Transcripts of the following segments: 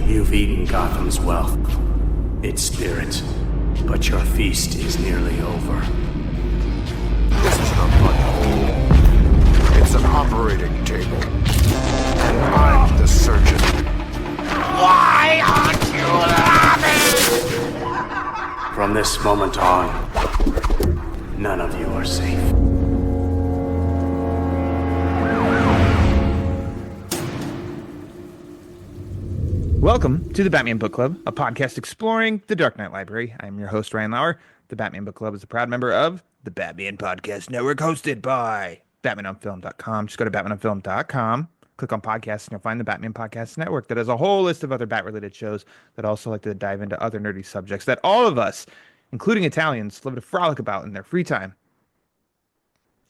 You've eaten Gotham's wealth, its spirit, but your feast is nearly over. This isn't a blood hole. It's an operating table. And I'm the surgeon. Why aren't you laughing? From this moment on, none of you are safe. Welcome to the Batman Book Club, a podcast exploring the Dark Knight Library. I'm your host, Ryan Lauer. The Batman Book Club is a proud member of the Batman Podcast Network, hosted by BatmanOnFilm.com. Just go to BatmanOnFilm.com, click on podcasts, and you'll find the Batman Podcast Network that has a whole list of other Bat-related shows that also like to dive into other nerdy subjects that all of us, including Italians, love to frolic about in their free time.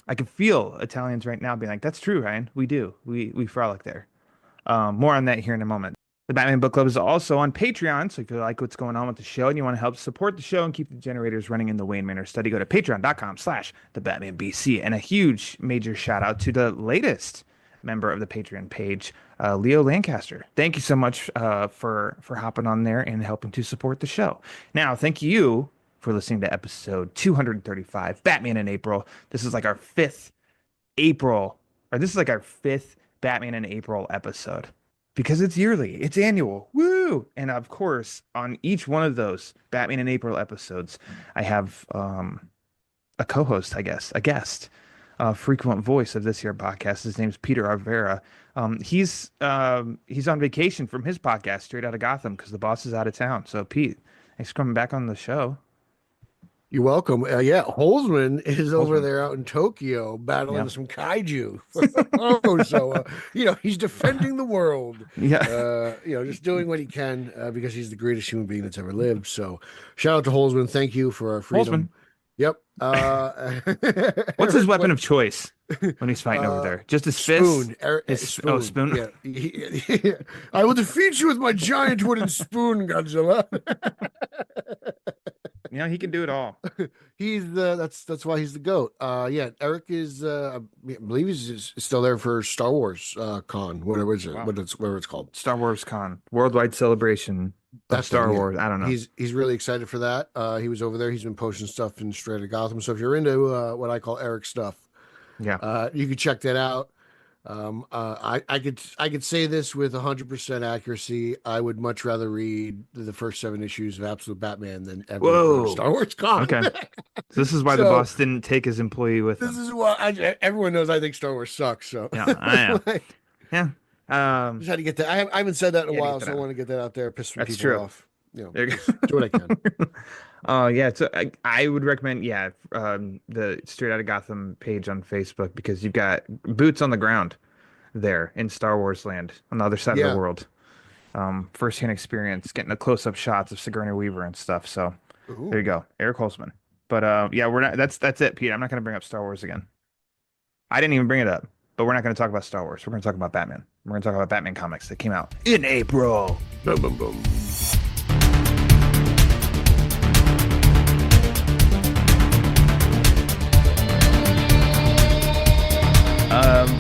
I can feel Italians right now being like, that's true, Ryan. We do. We frolic there. More on that here in a moment. The Batman Book Club is also on Patreon, so if you like what's going on with the show and you want to help support the show and keep the generators running in the Wayne Manor study, go to patreon.com/thebatmanbc. And a huge major shout out to the latest member of the Patreon page, Leo Lancaster. Thank you so much for hopping on there and helping to support the show. Now, thank you for listening to episode 235, Batman in April. This is like our fifth Batman in April episode. Because it's yearly, it's annual, woo! And of course, on each one of those Batman in April episodes, I have a co-host, I guess, a guest, a frequent voice of this here podcast. His name's Peter Verra. He's on vacation from his podcast, Straight Outta Gotham, because the boss is out of town. So, Pete, thanks for coming back on the show. You're welcome. Holzmann is over there out in Tokyo battling some kaiju. He's defending the world. Yeah. Just doing what he can because he's the greatest human being that's ever lived. So, shout out to Holzmann. Thank you for our freedom. Holzmann. Yep. What's his weapon of choice when he's fighting over there? Just his fist? Spoon. Spoon. Yeah. I will defeat you with my giant wooden spoon, Godzilla. Yeah, he can do it all. He's that's why he's the GOAT. Eric is I believe he's still there for Star Wars Con, whatever it's called. Star Wars Con, worldwide celebration of Star Wars. I don't know. He's really excited for that. He was over there. He's been posting stuff in Straight Outta Gotham. So if you're into what I call Eric stuff, you can check that out. I could say this with 100% accuracy. I would much rather read the first 7 issues of Absolute Batman than ever Star Wars Con. Okay, so this is why the boss didn't take his employee with him. This is why everyone knows I think Star Wars sucks. So yeah, I am. Just had to get that. I haven't said that in a while, so I want to get that out there. Piss some people off. Do what I can. So I would recommend the Straight Outta Gotham page on Facebook, because you've got boots on the ground there in Star Wars land on the other side of the world. First-hand experience, getting the close-up shots of Sigourney Weaver and stuff. So there you go, Eric Holzmann. But we're not. That's it, Pete. I'm not going to bring up Star Wars again. I didn't even bring it up, but we're not going to talk about Star Wars. We're going to talk about Batman. We're going to talk about Batman comics that came out in April. Boom, boom, boom.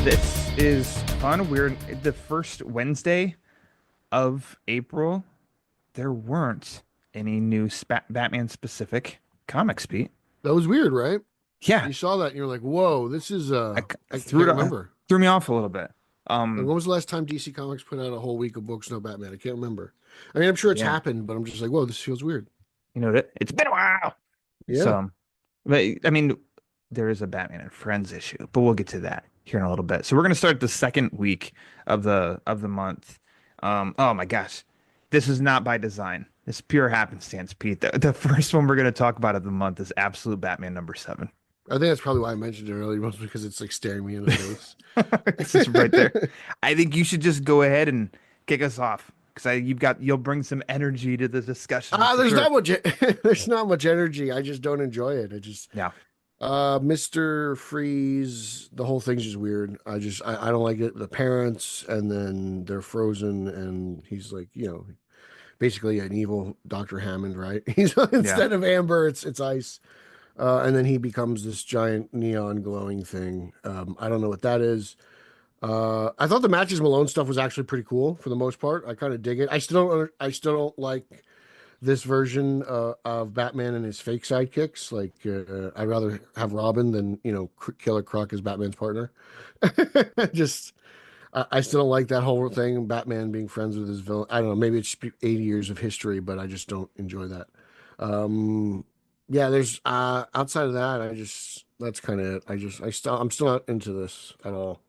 This is fun. We're the first Wednesday of April. There weren't any new Batman-specific comics, Pete. That was weird, right? Yeah. You saw that and you're like, whoa, this is I can't remember. Threw me off a little bit. When was the last time DC Comics put out a whole week of books, no Batman? I can't remember. I mean, I'm sure it's happened, but I'm just like, whoa, this feels weird. You know that it's been a while. Yeah. So, but I mean, there is a Batman and Friends issue, but we'll get to that here in a little bit. So we're going to start the second week of the month. Oh my gosh, this is not by design. It's pure happenstance, Pete. The first one we're going to talk about of the month is Absolute Batman #7. I think that's probably why I mentioned it earlier, mostly because it's like staring me in the face. It's just right there. I think you should just go ahead and kick us off, because you'll bring some energy to the discussion. There's not much energy. I just don't enjoy it. Mr. Freeze, the whole thing's just weird. I don't like it. The parents, and then they're frozen, and he's like, basically an evil Dr. Hammond, right? Instead of amber, it's ice. And then he becomes this giant neon glowing thing. I don't know what that is. I thought the Matches Malone stuff was actually pretty cool for the most part. I kind of dig it. I still don't like this version of Batman and his fake sidekicks. Like, I'd rather have Robin than Killer Croc as Batman's partner. Just, I still don't like that whole thing. Batman being friends with his villain. I don't know. Maybe it's 80 years of history, but I just don't enjoy that. Um, yeah, there's outside of that, that's kind of it. I'm still not into this at all.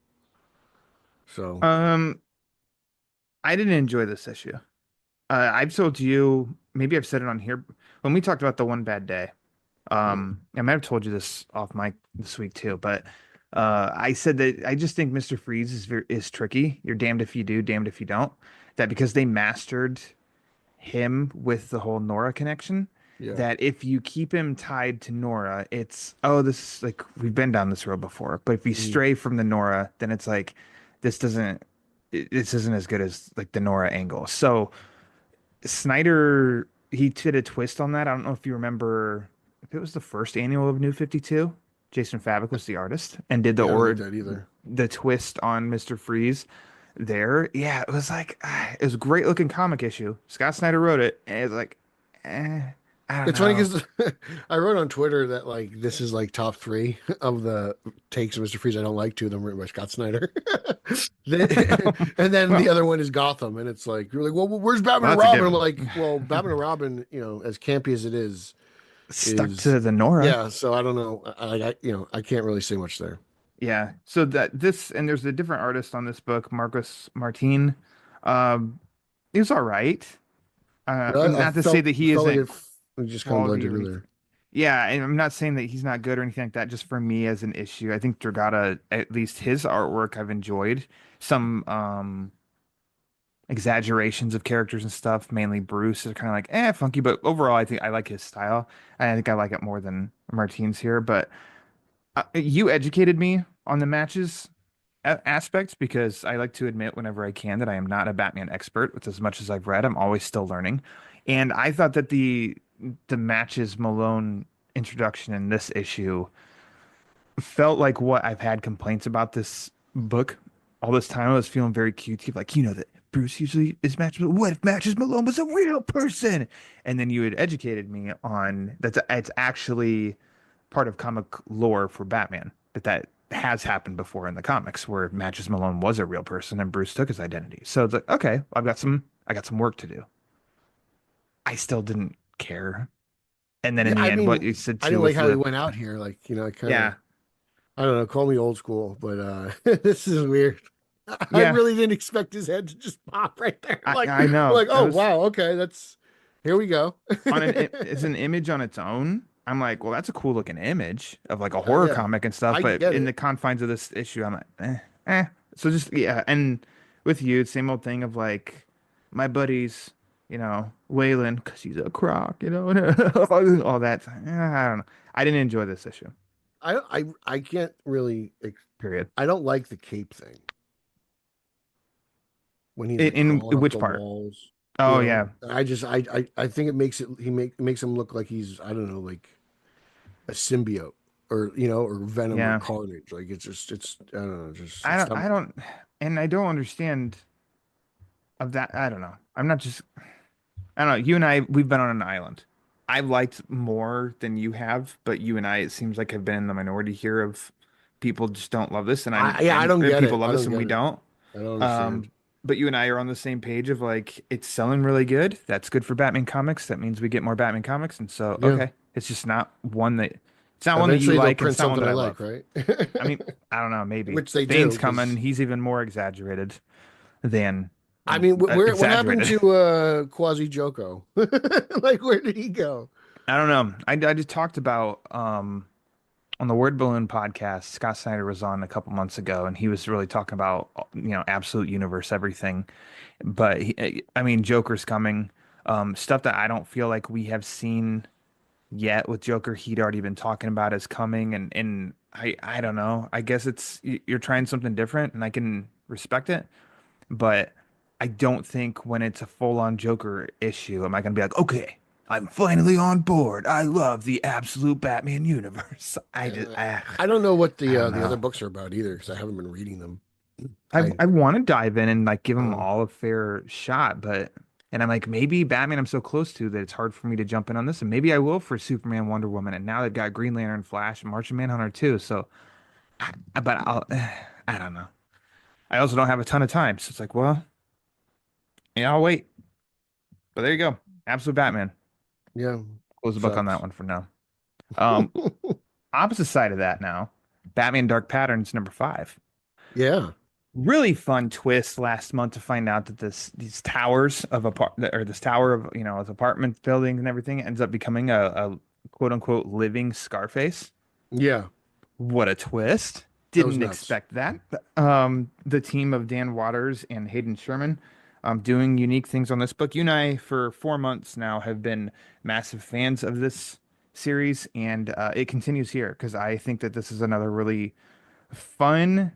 So Um, I didn't enjoy this issue. I've told you, maybe I've said it on here when we talked about the One Bad Day. I might have told you this off mic this week too, but I said that I just think Mr. Freeze is tricky. You're damned if you do, damned if you don't. That because they mastered him with the whole Nora connection, yeah. that if you keep him tied to Nora, it's this is like we've been down this road before. But if you stray from the Nora, then it's like this doesn't this isn't as good as like the Nora angle. So Snyder, he did a twist on that. I don't know if you remember if it was the first annual of New 52. Jason Fabok was the artist and did Yeah, I don't like that either. the twist on Mr. Freeze there. Yeah, it was like it was a great looking comic issue. Scott Snyder wrote it, and it's like, I don't It's funny know. because I wrote on Twitter that like this is like top three of the takes of Mr. Freeze I don't like. Two of them written by Scott Snyder. And then the Well, other one is Gotham, and it's like you're like, well, where's Batman and that's a Robin? I'm given. like, well, Batman and Robin, as campy as it Stuck is to the Nora. yeah. So I don't know. I can't really say much there. Yeah. So that this and there's a different artist on this book, Marcus Martin. He was all right. I Not to say that he felt like isn't it just kind of quality blended or in anything. there. Yeah, and I'm not saying that he's not good or anything like that. Just for me as an issue, I think Dragata, at least his artwork, I've enjoyed. Some exaggerations of characters and stuff, mainly Bruce, is kind of like funky, but overall, I think I like his style. I think I like it more than Martine's here. But you educated me on the matches aspects because I like to admit whenever I can that I am not a Batman expert. With as much as I've read, I'm always still learning. And I thought that the matches Malone introduction in this issue felt like what I've had complaints about this book all this time. I was feeling very cutesy, like that Bruce usually is matches. What if Matches Malone was a real person? And then you had educated me on that it's actually part of comic lore for Batman that has happened before in the comics where Matches Malone was a real person and Bruce took his identity. So it's like, okay, I got some work to do. I still didn't care. And then Yeah, in the I end, what mean, you said I too didn't like with how he the went out here. Like, I kind of, yeah, I don't know, call me old school, but this is weird. I yeah, really didn't expect his head to just pop right there. I I'm know. like, I oh was wow, okay, here we go. it's an image on its own. I'm like, well, that's a cool looking image of like a horror Yeah, comic and stuff, I but get in it. the confines of this issue, I'm like, eh. So just yeah, and with you, same old thing of like my buddies, Waylon, because he's a croc, and all that. I don't know. I didn't enjoy this issue. I can't really. Period. I don't like the cape thing when he's like In crawling up which the part? walls. Oh yeah, I think it makes him look like he's I don't know like a symbiote or or Venom or yeah. Carnage. Like it's I don't know just it's not. I don't, and I don't understand of that. I don't know. I'm not just. I don't know. You and I, we've been on an island. I've liked more than you have, but you and I, it seems like have been in the minority here of people just don't love this, and Yeah, I don't get people it. love I this don't and we get it. don't. I don't understand. Um, but you and I are on the same page of like it's selling really good. That's good for Batman comics. That means we get more Batman comics, and so Yeah. okay, it's not one that you Eventually they'll like, and print it's not one something that I I like, love. right? I mean, I don't know, maybe Which they do, Bane's coming. because He's even more exaggerated than I mean, what happened exaggerated. to Quasi Joko? Like, where did he go? I don't know. I just talked about on the Word Balloon podcast. Scott Snyder was on a couple months ago, and he was really talking about absolute universe everything. But I mean, Joker's coming. Stuff that I don't feel like we have seen yet with Joker. He'd already been talking about is coming, and I don't know. I guess you're trying something different, and I can respect it. But I don't think when it's a full-on Joker issue, am I going to be like, okay, I'm finally on board. I love the absolute Batman universe. I don't know what I don't the other know. books are about either because I haven't been reading them. I want to dive in and like give them all a fair shot, but and I'm like maybe Batman I'm so close to that it's hard for me to jump in on this, and maybe I will for Superman, Wonder Woman, and now they've got Green Lantern, Flash, and Martian Manhunter too. So, but I don't know. I also don't have a ton of time, so it's like, well, yeah, I'll wait. But there you go, Absolute Batman. Yeah, Close the book on that sucks. one for now. Um, Opposite side of that now, Batman Dark Patterns #5. Yeah, Really fun twist last month to find out that these towers of this tower of of apartment buildings and everything ends up becoming a quote unquote living Scarface. yeah, What a twist. that was Didn't nuts. expect that. The team of Dan Waters and Hayden Sherman doing unique things on this book. You and I, for 4 months now, have been massive fans of this series, and it continues here because I think that this is another really fun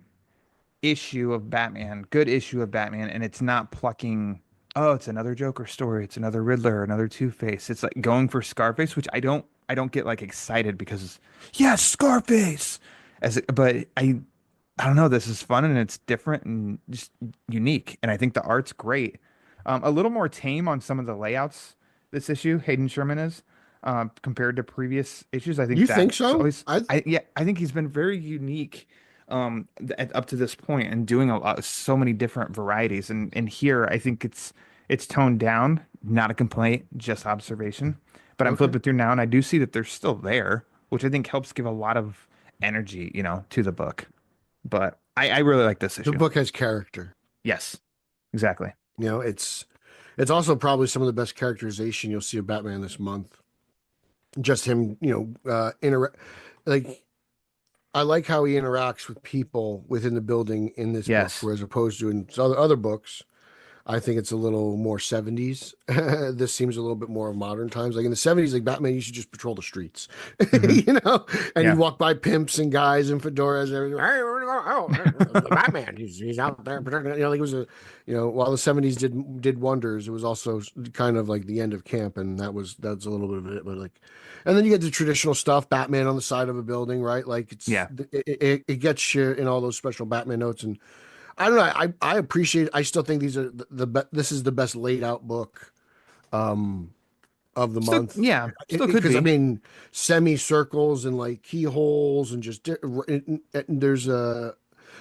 issue of Batman, good issue of Batman, and it's not plucking, oh, it's another Joker story, it's another Riddler, another Two-Face. It's like going for Scarface, which I don't get like excited because yes, Scarface. But I don't know, this is fun and it's different and just unique. And I think the art's great. A little more tame on some of the layouts this issue, Hayden Sherman is. Compared to previous issues, I think You think that's so? always, I think he's been very unique up to this point and doing so many different varieties. And here, I think it's toned down, not a complaint, just observation. But I'm Okay. flipping through now, and I do see that they're still there, which I think helps give a lot of energy, to the book. But I really like this The issue. book has character. Yes, exactly. It's also probably some of the best characterization you'll see of Batman this month. Just him, like I like how he interacts with people within the building in this book, Yes. whereas opposed to in other books, I think it's a little more 70s. This seems a little bit more of modern times. Like in the 70s, like Batman used to just patrol the streets, Hmm. and he'd Yeah. walk by pimps and guys in fedoras and everything. Hey, the Batman, he's out there protecting. Like it was while the 70s did wonders, it was also kind of like the end of camp, and that's a little bit of it. But like, and then you get the traditional stuff, Batman on the side of a building, right? Like Yeah. it gets you in all those special Batman notes and. I don't know. I appreciate. I still think these are this is the best laid out book of the Still, month yeah, still could because I be. mean semicircles and like keyholes and just there's a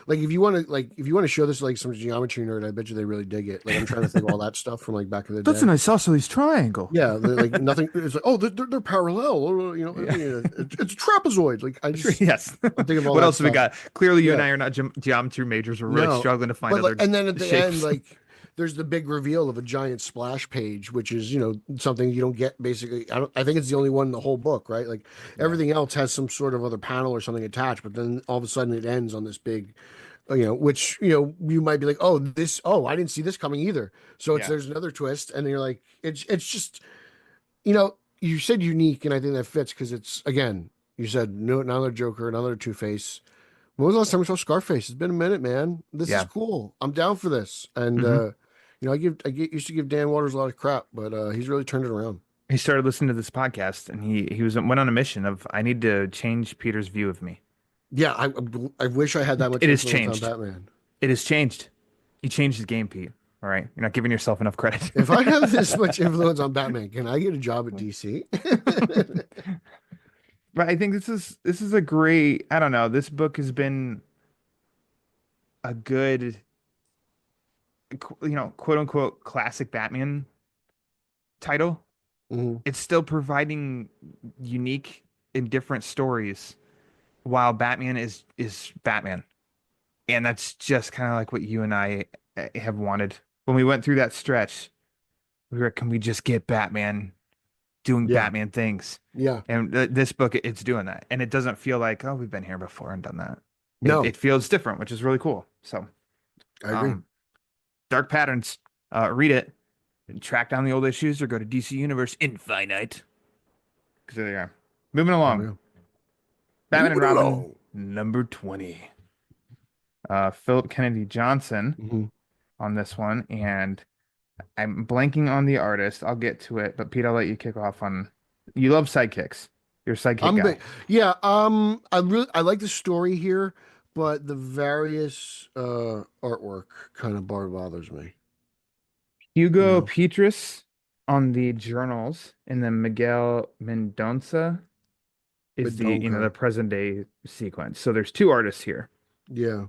like if you want to show this to, like some geometry nerd, I bet you they really dig it. Like I'm trying to think of all that stuff from like back in the That's day. an isosceles triangle. Yeah, like nothing. It's like they're parallel. Yeah. It's a trapezoid. Like I just Yes. I'm thinking of all What that else have we stuff. got? Clearly, you and Yeah. I are not geometry majors. We're really No, struggling to find but like, other and then at the end, shapes. like, there's the big reveal of a giant splash page, which is something you don't get basically. I think it's the only one in the whole book, right? Like Yeah. everything else has some sort of other panel or something attached, but then all of a sudden it ends on this big, which you might be like, oh, I didn't see this coming either. So Yeah. there's another twist, and you're like, it's just you said unique, and I think that fits because it's again, you said no, another Joker, another Two Face. When was the last time we saw Scarface? It's been a minute, man. This is Yeah. cool. I'm down for this. And Hmm. used to give Dan Waters a lot of crap, but he's really turned it around. He started listening to this podcast, and he went on a mission of I need to change Peter's view of me. Yeah, I wish I had that much It has influence on changed. Batman. It has changed. You changed the game, Pete. All right, you're not giving yourself enough credit. If I have this much influence on Batman, can I get a job at DC? But I think this is a great. I don't know. This book has been a good, quote unquote classic Batman title. Mhm. It's still providing unique and different stories while Batman is Batman. And that's just kind of like what you and I have wanted. When we went through that stretch, we were, can we just get Batman doing Yeah, Batman things? yeah. And this book, it's doing that. And it doesn't feel like, oh, we've been here before and done that. It No, feels different, which is really cool. So, I agree. um, Dark Patterns, read it and track down the old issues or go to DC Universe Infinite. Because there they are. Moving There along. we go. Batman and Moving Robin, along. #20. Philip Kennedy Johnson Mhm. on this one, and I'm blanking on the artist. I'll get to it, but Pete, I'll let you kick off on. You love sidekicks. You're a sidekick I'm guy. big. Yeah, I like the story here, but the various artwork kind of bothers me. You Hugo know, Petrus on the journals, and then Miguel Mendonça is the Badonka. present day sequence. So there's two artists here. Yeah.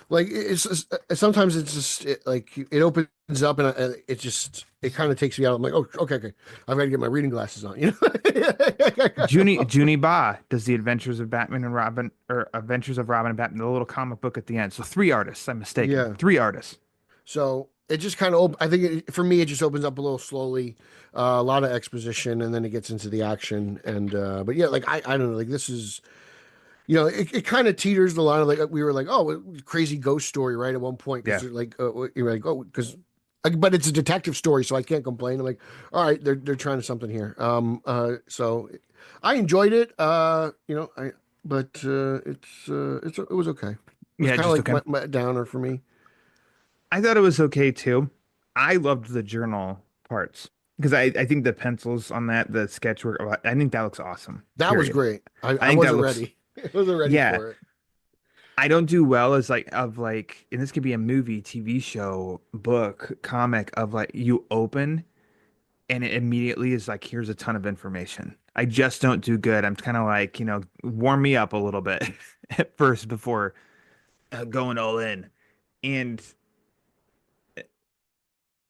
Like it's just, sometimes it's just like it opens up and it just it kind of takes me out. I'm like, oh, okay, okay, I've got to get my reading glasses on. You Junie Ba does the Adventures of Batman and Robin, or Adventures of Robin and Batman, the little comic book at the end. So three artists. I'm mistaken. Yeah. Three artists. So it just kind of, I think for me, it just opens up a little slowly, a lot of exposition, and then it gets into the action. And but yeah, like I don't know, like this is, it kind of teeters the line of like we were like, oh, crazy ghost story, right? At one point, Yeah. because like you're like, oh, because. But it's a detective story, so I can't complain. I'm like, all right, they're trying to something here. So I enjoyed it. But it was okay. It was Yeah, kind of just like okay. my downer for me. I thought it was okay too. I loved the journal parts because I think the pencils on that, the sketch work, I think that looks awesome. That was Period. great. I I think that wasn't looks, ready. I wasn't ready yeah. for it. I don't do well as and this could be a movie, TV show, book, comic of like you open and it immediately is like, here's a ton of information. I just don't do good. I'm kind of like, warm me up a little bit at first before going all in. And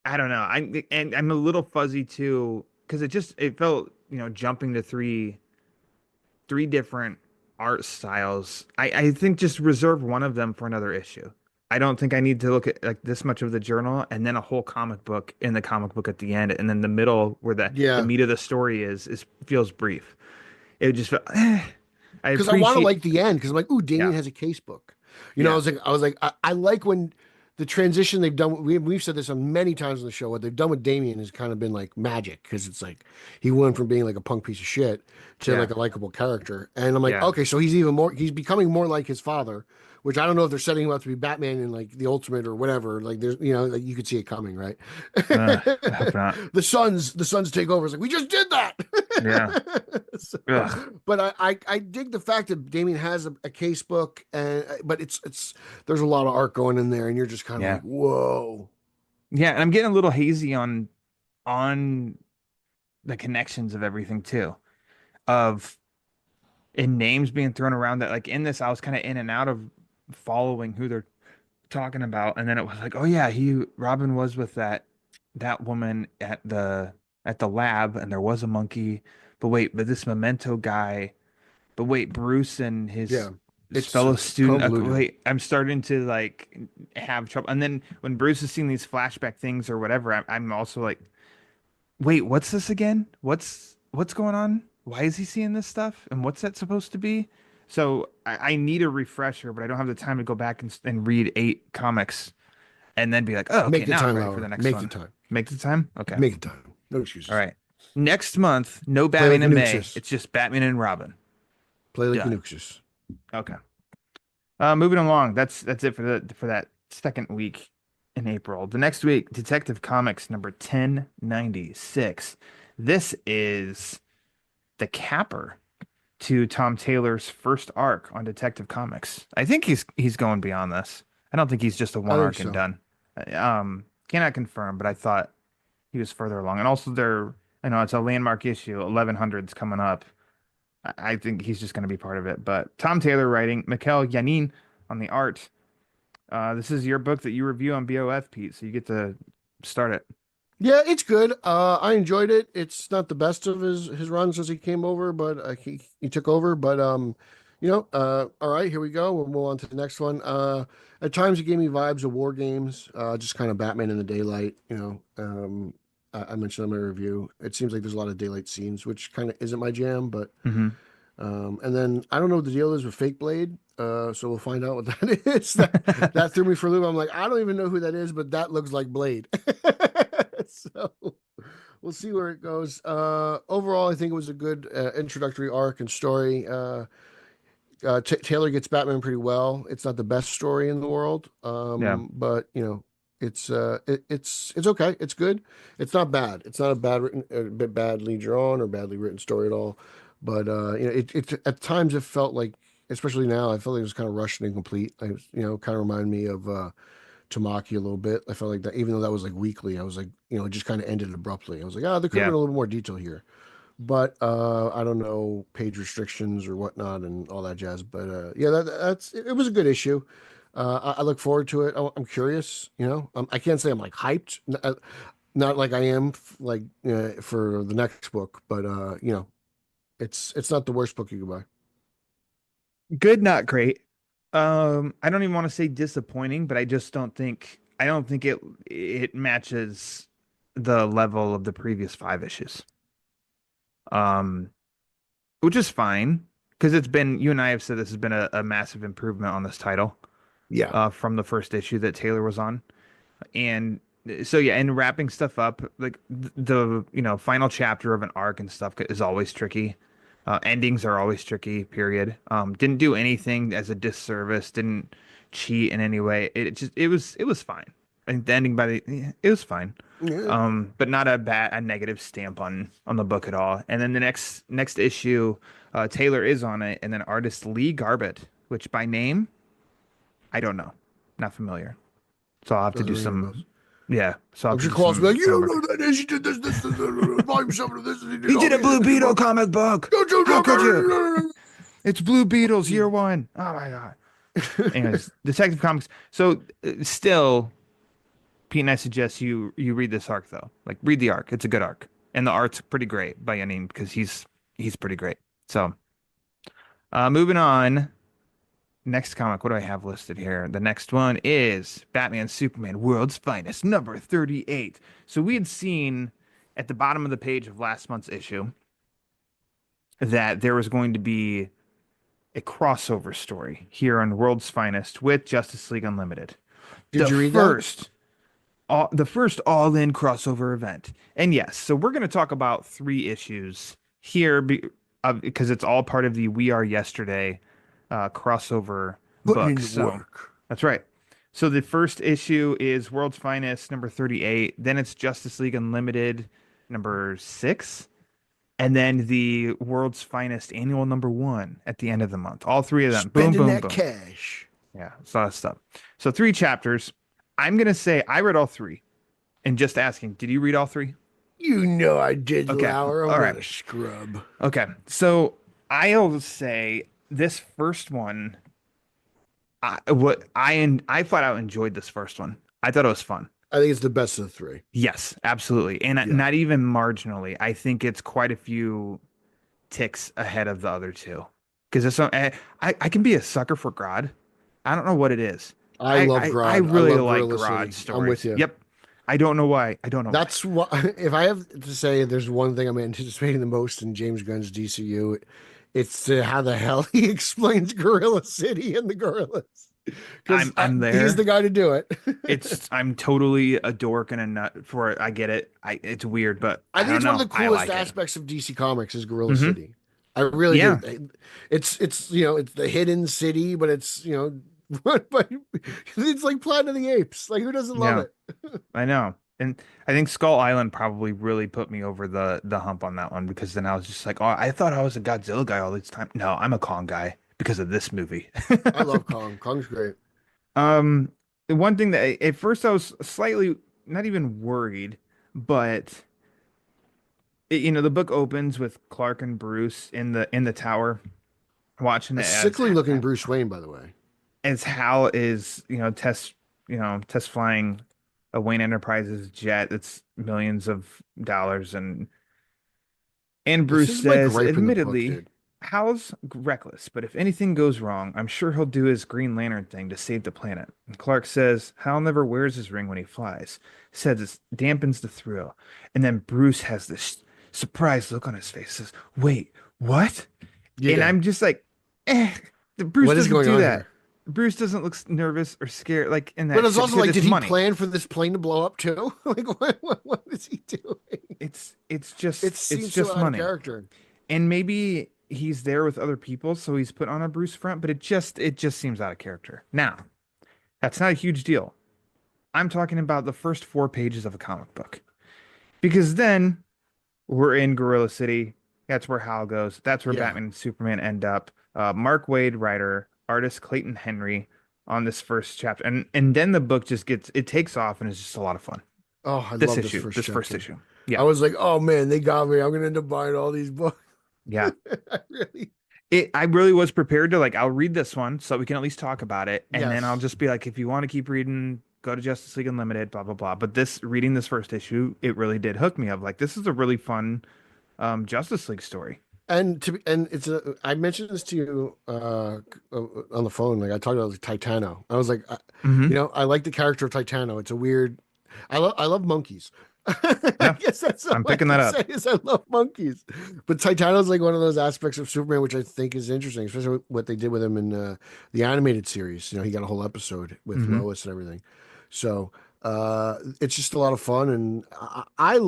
I don't know. I'm a little fuzzy too because it felt, jumping to three different art styles. I think just reserve one of them for another issue. I don't think I need to look at like this much of the journal and then a whole comic book in the comic book at the end, and then the middle where the Yeah, meat of the story is feels brief. It just felt, I because I want to appreciate, like the end because I'm like, ooh, Damien yeah, has a case book. I yeah, was like, I like when the transition they've done. We've said this on many times on the show. What they've done with Damien has kind of been like magic because it's like he went from being like a punk piece of shit to yeah, like a likable character, and I'm like, yeah. okay, so he's even more. He's becoming more like his father, which I don't know if they're setting him up to be Batman in like the Ultimate or whatever. Like there's, like you could see it coming, right? I hope not. The sons take over. It's like we just did that. Yeah. So, Ugh. but I dig the fact that Damien has a case book, and but it's there's a lot of art going in there, and you're just kind of Yeah. like, whoa. Yeah, and I'm getting a little hazy on the connections of everything too. Of and names being thrown around that like in this I was kind of in and out of following who they're talking about, and then it was like, oh yeah, he Robin was with that woman at the lab, and there was a monkey, but wait, but this Memento guy, but wait, Bruce and his Yeah, his it's fellow student, convoluted. wait, I'm starting to like have trouble, and then when Bruce is seeing these flashback things or whatever, I'm also like, wait, what's this again? What's going on? Why is he seeing this stuff? And what's that supposed to be? So I need a refresher, but I don't have the time to go back and read 8 comics and then be like, oh, okay, Make the now I'm time, ready for the Lauer. next Make the one. time. Make the time? Okay. Make the time. No All excuses. right. Next month, no Play like Batman in May. Nuxus. It's just Batman and Robin. Play like Done. Nuxus. Okay. Moving along. That's it for that second week in April. The next week, Detective Comics number 1096. This is the capper to Tom Taylor's first arc on Detective Comics. I think he's going beyond this. I don't think he's just a I one think arc and so. done. Cannot confirm, but I thought he was further along. And also I know it's a landmark issue. 1100's coming up. I think he's just going to be part of it. But Tom Taylor writing, Mikel Yanin on the art. This is your book that you review on BOF, Pete. So you get to start it. Yeah, it's good. I enjoyed it. It's not the best of his runs as he came over, but he took over. But all right, here we go. We'll move on to the next one. At times it gave me vibes of war games, just kind of Batman in the daylight. I mentioned in my review. It seems like there's a lot of daylight scenes, which kind of isn't my jam. But Hmm. and then I don't know what the deal is with Fake Blade. So we'll find out what that is. That threw me for a loop. I'm like, I don't even know who that is, but that looks like Blade. So we'll see where it goes. Overall, I think it was a good introductory arc and story. Taylor gets Batman pretty well. It's not the best story in the world, Yeah. but it's okay. It's good. It's not bad. It's not a bit badly drawn or badly written story at all. But it at times it felt like especially now. I felt like it was kind of rushed and incomplete. Kind of reminded me of Tamaki a little bit. I felt like that, even though that was like weekly, I was like, it just kind of ended abruptly. I was like, there could have Yeah. been a little more detail here, but I don't know, page restrictions or whatnot and all that jazz. But that's it was a good issue. I look forward to it. I'm curious. I can't say I'm like hyped. Not like I am for the next book, but it's not the worst book you could buy. Good, not great. I don't even want to say disappointing, but I don't think it matches the level of the previous 5 issues. Um, which is fine because you and I have said this has been a massive improvement on this title. Yeah. From the first issue that Taylor was on. And so yeah, and wrapping stuff up, like the final chapter of an arc and stuff is always tricky. Endings are always tricky, period. Didn't do anything as a disservice, didn't cheat in any way. It was fine. I think the ending it was fine. Yeah. But not a negative stamp on the book at all. And then the next issue, Taylor is on it, and then artist Lee Garbett, which by name, I don't know. Not familiar. So I'll have to do some. Yeah. So I'll have to do calls some me like, you don't homework. know that is. He did this, volume 7 of this. He did a Blue Beetle comic book. How could you? It's Blue Beetles year 1. Oh my God. Anyways, Detective Comics. So still, Pete and I suggest you read this arc though. Like read the arc. It's a good arc, and the art's pretty great by Yanin because he's pretty great. So, moving on. Next comic, what do I have listed here? The next one is Batman Superman World's Finest, number 38. So we had seen at the bottom of the page of last month's issue that there was going to be a crossover story here on World's Finest with Justice League Unlimited. Did you read that? The first all-in crossover event. And yes, so we're going to talk about 3 issues here because it's all part of the We Are Yesterday crossover book. Work. That's right. So the first issue is World's Finest number 38. Then it's Justice League Unlimited number 6. And then the World's Finest annual number 1 at the end of the month. All 3 of them. Spending boom, boom, that boom. cash. Yeah, it's a lot of stuff. So 3 chapters. I'm going to say I read all 3. And just asking, did you read all 3? You know I did, Okay. Lauer. I'm All not right. a scrub. Okay. So I'll say this first one, I flat out enjoyed this first one. I thought it was fun. I think it's the best of the 3. Yes, absolutely. And not even marginally. I think it's quite a few ticks ahead of the other 2. Because I can be a sucker for Grodd. I don't know what it is. I love Grodd. I really love like Gorilla Grodd City. stories. I'm with you. Yep. I don't know why. I don't know. That's what, if I have to say there's one thing I'm anticipating the most in James Gunn's DCU, it's how the hell he explains Gorilla City and the gorillas. I'm there. He's the guy to do it. I'm totally a dork and a nut for it. I get it. It's weird, but I think it's one of the coolest like aspects of DC Comics is Gorilla City. I really do. It's it's the hidden city, but it's but it's like Planet of the Apes. Like who doesn't love it? I know. And I think Skull Island probably really put me over the hump on that one because then I was just like, oh, I thought I was a Godzilla guy all this time. No, I'm a Kong guy because of this movie. I love Kong. Kong's great. The one thing that at first I was slightly not even worried, but the book opens with Clark and Bruce in the tower watching a sickly looking Bruce Wayne, by the way. As Hal is test flying a Wayne Enterprises jet that's millions of dollars, and Bruce says, admittedly, Hal's reckless, but if anything goes wrong, I'm sure he'll do his Green Lantern thing to save the planet. And Clark says Hal never wears his ring when he flies. Says it dampens the thrill. And then Bruce has this surprised look on his face. Says, "Wait, what?" Yeah. And I'm just like, Bruce what doesn't do that. Here? Bruce doesn't look nervous or scared like in that. But it's also like, did he plan for this plane to blow up too? Like, what is he doing? It's just money. Character. And maybe he's there with other people, so he's put on a Bruce front. But it just seems out of character. Now, that's not a huge deal. I'm talking about the first 4 pages of a comic book, because then we're in Gorilla City. That's where Hal goes. That's where Batman and Superman end up. Mark Waid, writer, artist Clayton Henry on this first chapter, and then the book just it takes off and it's just a lot of fun. Oh, I love this This first first chapter. issue, I yeah, was like, oh man, they got me. I'm gonna end up buying all these books. yeah. I really. I really was prepared to like, I'll read this one so we can at least talk about it, and then I'll Yes. just be like, if you want to keep reading, go to Justice League Unlimited, blah blah blah. But reading this first issue, it really did hook me up. Like, this is a really fun Justice League story. And it's I mentioned this to you on the phone. Like I talked about Titano. I was like, Hmm. I like the character of Titano. It's a weird. I love monkeys. I Yeah, guess that's all I'm I picking can that say up. is I love monkeys. But Titano's like one of those aspects of Superman which I think is interesting, especially what they did with him in the animated series. He got a whole episode with Hmm. Lois and everything. So it's just a lot of fun, and I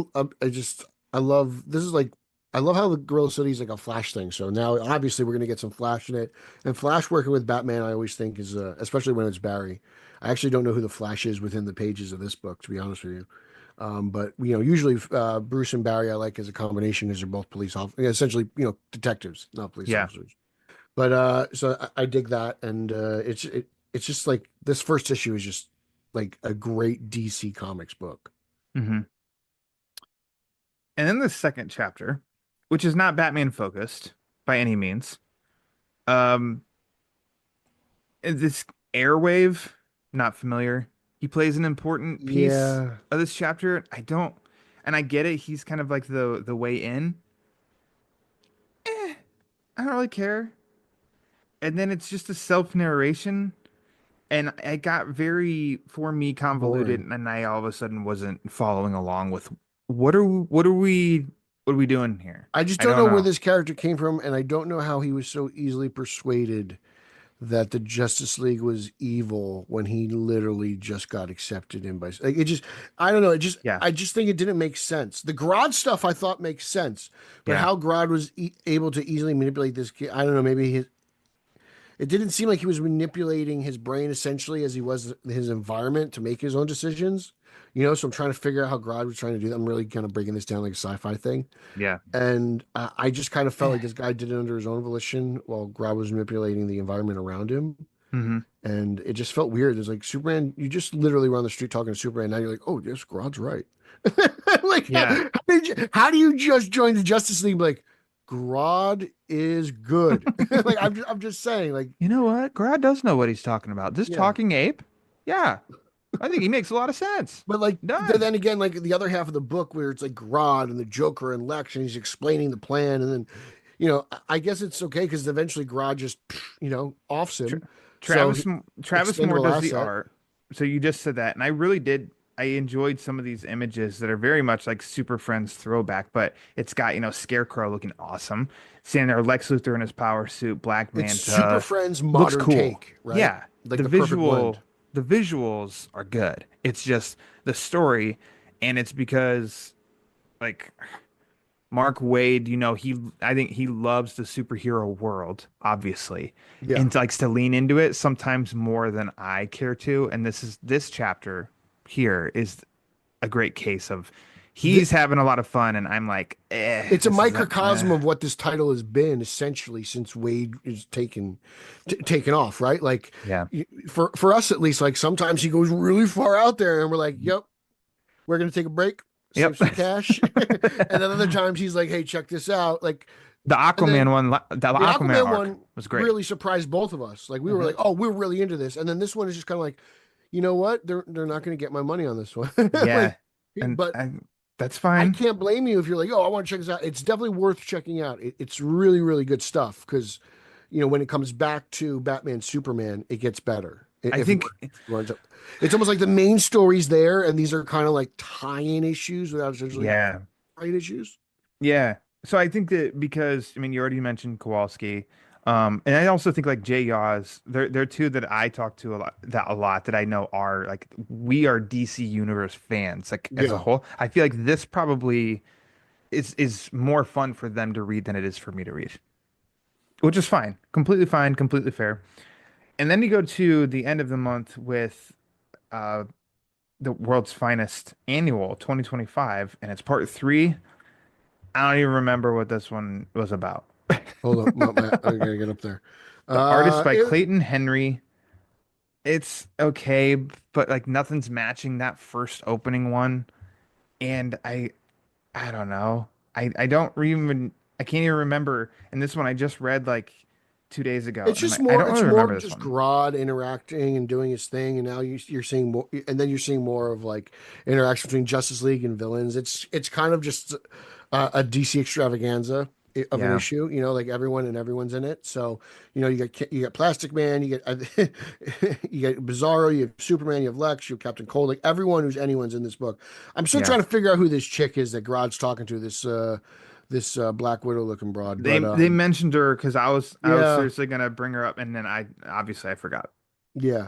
just I love this is like I love how the Gorilla City is like a Flash thing. So now obviously we're gonna get some Flash in it, and Flash working with Batman I always think is especially when it's Barry. I actually don't know who the Flash is within the pages of this book, to be honest with you. But usually Bruce and Barry I like as a combination because they're both police officers, essentially detectives, not police Yeah. officers. But so I dig that, and it's just like this first issue is just like a great DC Comics book. Hmm. And then the second chapter, which is not Batman focused by any means, um, is this Airwave, not familiar. He plays an important piece Yeah, of this chapter. And I get it. He's kind of like the way in. I don't really care. And then it's just a self narration, and it got very, for me, convoluted, boring. and I all of a sudden wasn't following along with what are we doing here? I just I don't don't know where know. this character came from, and I don't know how he was so easily persuaded that the Justice League was evil when he literally just got accepted in by like it just I don't know, Yeah, I just think it didn't make sense. The Grodd stuff I thought makes sense, but yeah, how Grodd was able to easily manipulate this kid, I don't know, maybe it didn't seem like he was manipulating his brain essentially as he was his environment to make his own decisions. So I'm trying to figure out how Grodd was trying to do that. I'm really kind of breaking this down like a sci-fi thing. yeah. And I just kind of felt like this guy did it under his own volition while Grodd was manipulating the environment around him. Hmm. And it just felt weird. It's like Superman, you just literally were on the street talking to Superman. Now you're like, oh, yes, Grodd's right. Like, Yeah. how do you just join the Justice League? Like, Grodd is good. Like, I'm just saying, like, You know what? Grad does know what he's talking about. This yeah. talking ape? Yeah. I think he makes a lot of sense. But like Done. then again, like the other half of the book where it's like Grodd and the Joker and Lex and he's explaining the plan, and then I guess it's okay because eventually Grodd just offs Tra him. So Travis Moore expendable does the asset. art. So you just said that, and I really did. I enjoyed some of these images that are very much like Super Friends throwback, but it's got, Scarecrow looking awesome. Seeing there Lex Luthor in his power suit, Black It's Super Manta. Friends Looks modern cool. take, right? Yeah. Like the perfect blend. The visuals are good. It's just the story, and it's because like Mark Waid, I think he loves the superhero world, obviously, Yeah. and likes to lean into it sometimes more than I care to. And this chapter here is a great case of The, he's having a lot of fun, and I'm like, it's a this isn't. microcosm of what this title has been essentially since Wade is taken off, right? Like Yeah. for us at least, like sometimes he goes really far out there and we're like, yep, we're gonna take a break, Yep. save some cash. And then other times he's like, hey, check this out. Like, The and then Aquaman one, the the Aquaman Aquaman arc one was great. really surprised both of us. Like we were Hmm. like, oh, we're really into this. And then this one is just kind of like, you know what? They're not gonna get my money on this one. Yeah, Like, and but that's I fine. can't blame you if you're like, oh, I want to check this out. It's definitely worth checking out. It's really, really good stuff because, when it comes back to Batman, Superman, it gets better. I If think, you want to, it's almost like the main story's there, and these are kind of like tie-in issues without essentially yeah. tie-in issues. Yeah. So I think that because, I mean, you already mentioned Kowalski. And I also think like Jay Yaws, they're two that I talk to a lot that I know are like, we are DC Universe fans, like as a Yeah. whole. I feel like this probably is more fun for them to read than it is for me to read, which is fine, completely fair. And then you go to the end of the month with uh the World's Finest Annual 2025, and it's part three. I don't even remember what this one was about. Hold up, I gotta get up there. The artist by It- Clayton Henry. It's okay, but like nothing's matching that first opening one. And I don't know. I don't even I can't even remember. And this one I just read like 2 days ago, it's and I'm just like, I more. don't It's really more remember of this just one. Grodd interacting and doing his thing, and now you're seeing more, and then you're seeing more of like interaction between Justice League and villains. It's kind of just a DC extravaganza of an Yeah. issue. You know, like everyone's in it. So you got Plastic Man, you get you get Bizarro, you have Superman, you have Lex, you have Captain Cold. Like everyone who's anyone's in this book. I'm still Yeah. trying to figure out who this chick is that Grodd's talking to. This Black Widow looking broad, but They mentioned her because I was yeah. seriously gonna bring her up, and then I forgot. Yeah,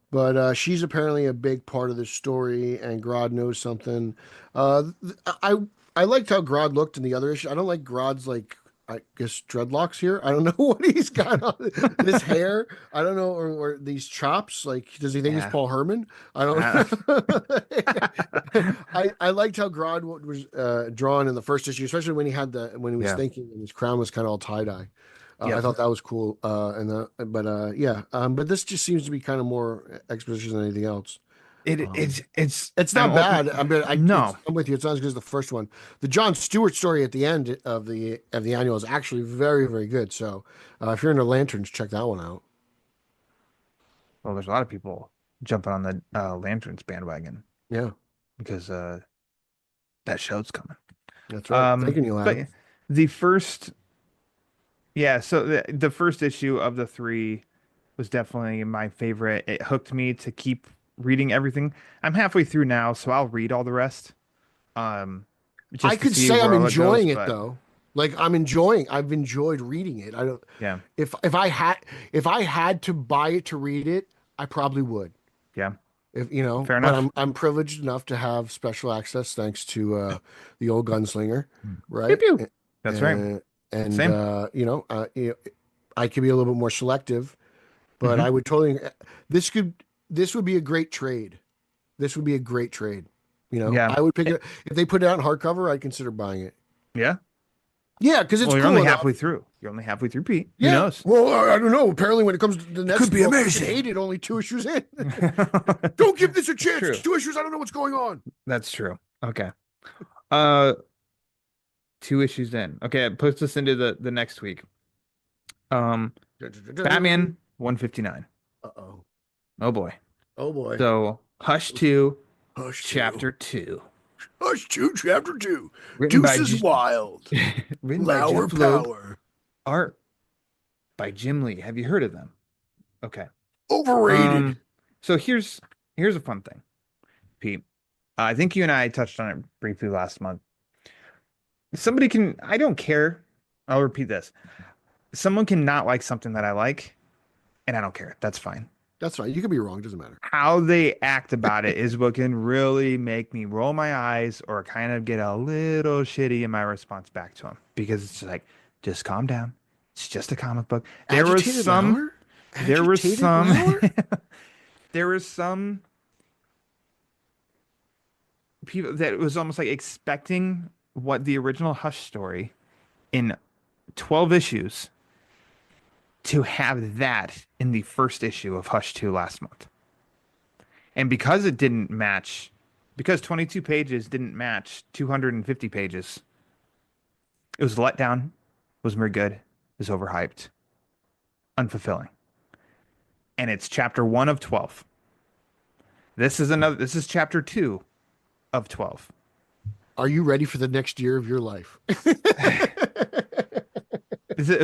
but she's apparently a big part of the story, and Grodd knows something. I liked how Grodd looked in the other issue. I don't like Grodd's like I guess dreadlocks here. I don't know what he's got on this hair. I don't know, or these chops. Like, does he think he's Yeah. Paul Herman? I don't Uh, know. I liked how Grodd was drawn in the first issue, especially when he was yeah. thinking and his crown was kind of all tie dye. I Yep. thought that was cool. Yeah. But this just seems to be kind of more exposition than anything else. It Um, it's it's I'm not all, bad. I mean, no. I'm with you. It's not as good as the first one. The John Stewart story at the end of the annual is actually very, very good. So if you're into lanterns, check that one out. Well, there's a lot of people jumping on the Lanterns bandwagon Yeah, because that show's coming. that's right. Thinking you'll But have. the first, yeah, so the first issue of the three was definitely my favorite. It hooked me to keep reading everything. I'm halfway through now, so I'll read all the rest. Um, I just to could see say I'm where all it goes. enjoying it But though. Like I've enjoyed reading it. I don't. yeah, If I had to buy it to read it, I probably would. yeah, If you know, fair but enough. I'm privileged enough to have special access thanks to the old gunslinger, Pew right? pew. That's right. And Same. I could be a little bit more selective, but Hmm. I would totally this could this would be a great trade. This would be a great trade. Yeah. I would pick it if they put it out in hardcover. I'd consider buying it. Yeah. Yeah, because it's Well, you're cool only enough. halfway through. You're only halfway through, Pete. Who Yeah. knows? Well, I don't know. Apparently, when it comes to the next could be book, I amazing. hate it. Only 2 issues in. Don't give this a chance. True. It's 2 issues. I don't know what's going on. That's true. Okay. Uh, 2 issues in. Okay, it puts us into the next week. Batman 159. Uh-oh. Oh boy. Oh boy. So Hush 2, Hush Chapter 2. Hush 2, Chapter 2. Written by Deuces Wild. written by Flower Jeph Loeb. Power. Art by Jim Lee. Have you heard of them? Okay. Overrated. So here's a fun thing, Pete. I think you and I touched on it briefly last month. I don't care. I'll repeat this. Someone can not like something that I like, and I don't care. That's fine. That's fine. You could be wrong. Doesn't matter. How they act about it is what can really make me roll my eyes or kind of get a little shitty in my response back to them, because it's like, just calm down. It's just a comic book. There was Agitated some, Lauer? there was Agitated some, Lauer? there was some people that was almost like expecting what the original Hush story in 12 issues to have that in the first issue of Hush 2 last month. And because it didn't match, because 22 pages didn't match 250 pages, it was a letdown, wasn't very good, it was overhyped, unfulfilling. And it's chapter 1 of 12. This is chapter 2 of 12. Are you ready for the next year of your life?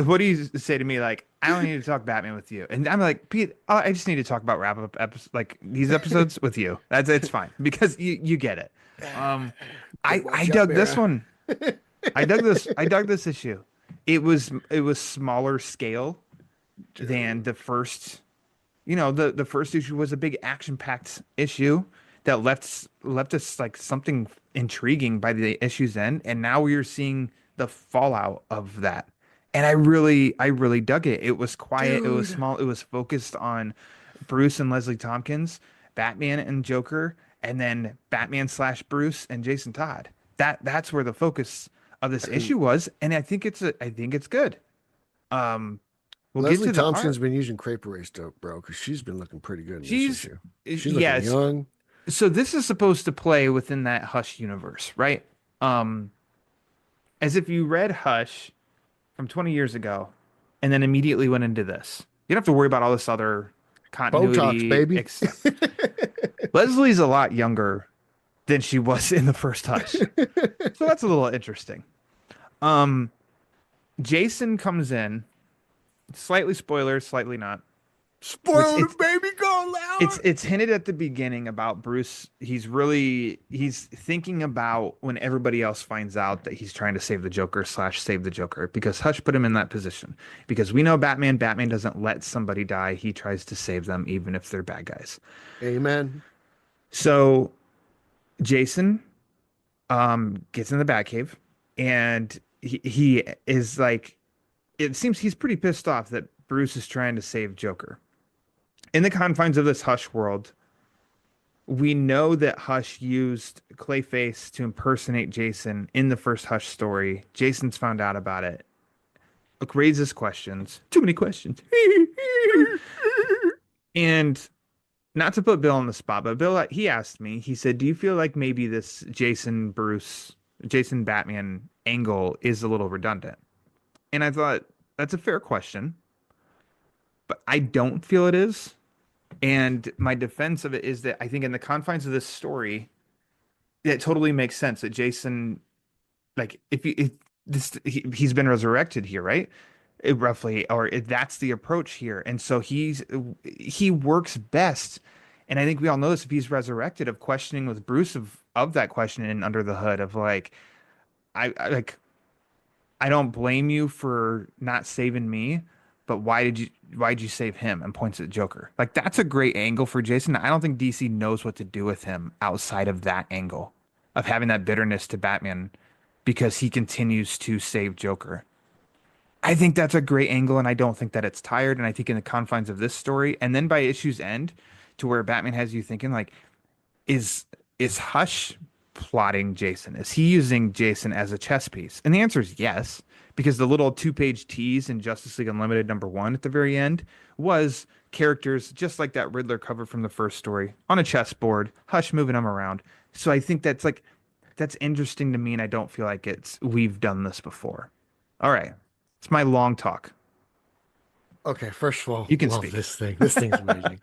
What do you say to me? Like, I don't need to talk Batman with you, and I'm like, Pete, I just need to talk about wrap up episodes, like these episodes with you. It's fine because you get it. I dug this one. I dug this issue. It was smaller scale than the first. The first issue was a big action packed issue that left us like something intriguing by the issue's end, and now we are seeing the fallout of that. And I really dug it. It was quiet. It was small. It was focused on Bruce and Leslie Tompkins, Batman and Joker, and then Batman / Bruce and Jason Todd. That's where the focus of this issue was, and I think it's good. We'll get Leslie to the Thompson's art. been using crepe erase dope, bro, because she's been looking pretty good in this She's issue. She's looking yes. young. So this is supposed to play within that Hush universe, right? Um, as if you read Hush from 20 years ago and then immediately went into this. You don't have to worry about all this other Botox, continuity, baby. except Leslie's a lot younger than she was in the first Hush. So that's a little interesting. Um, Jason comes in, slightly spoilers, slightly not. Which Spoiled, baby, go louder. it's hinted at the beginning about Bruce. He's thinking about when everybody else finds out that he's trying to save the Joker slash save the Joker, because Hush put him in that position. Because we know Batman doesn't let somebody die. He tries to save them even if they're bad guys. Amen. So Jason gets in the Batcave, and he is like, it seems he's pretty pissed off that Bruce is trying to save Joker. In the confines of this Hush world, we know that Hush used Clayface to impersonate Jason in the first Hush story. Jason's found out about it. Look, raises questions. Too many questions. And not to put Bill on the spot, but Bill, he asked me, he said, do you feel like maybe this Jason Batman angle is a little redundant? And I thought, that's a fair question, but I don't feel it is. And my defense of it is that I think in the confines of this story, it totally makes sense that Jason, like, he's been resurrected here, right? Roughly, or that's the approach here, and so he works best. And I think we all know this, if he's resurrected, of questioning with Bruce of that question and under the hood of like, I don't blame you for not saving me, but why'd you save him? And points at Joker. Like, that's a great angle for Jason. I don't think DC knows what to do with him outside of that angle of having that bitterness to Batman because he continues to save Joker. I think that's a great angle, and I don't think that it's tired. And I think in the confines of this story, and then by issue's end, to where Batman has you thinking like, is Hush plotting Jason? Is he using Jason as a chess piece? And the answer is yes, because the little 2-page tease in Justice League Unlimited #1 at the very end was characters just like that Riddler cover from the first story on a chessboard, Hush moving them around. So I think that's interesting to me, and I don't feel like we've done this before. All right. It's my long talk. Okay, first of all, You can love speak. this thing. This thing's amazing.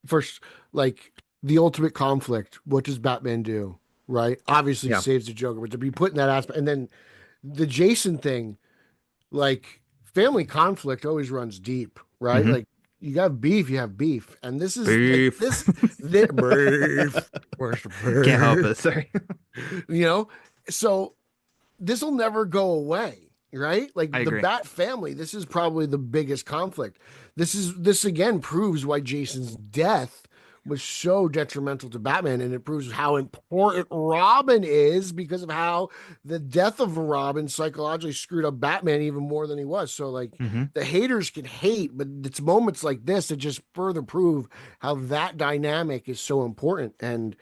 First, like the ultimate conflict. What does Batman do? Right? Obviously, Yeah. saves the Joker, but to be put in that aspect, and then the Jason thing, like family conflict always runs deep, right? Mhm. Like you got beef, you have beef, and this is Beef. like, this beef. Where's the beef? Can't help it. Sorry. You know, so this will never go away, right? Like I the agree. Bat family, this is probably the biggest conflict. This again proves why Jason's death was so detrimental to Batman, and it proves how important Robin is because of how the death of Robin psychologically screwed up Batman even more than he was. So like Mhm. the haters can hate, but it's moments like this that just further prove how that dynamic is so important. And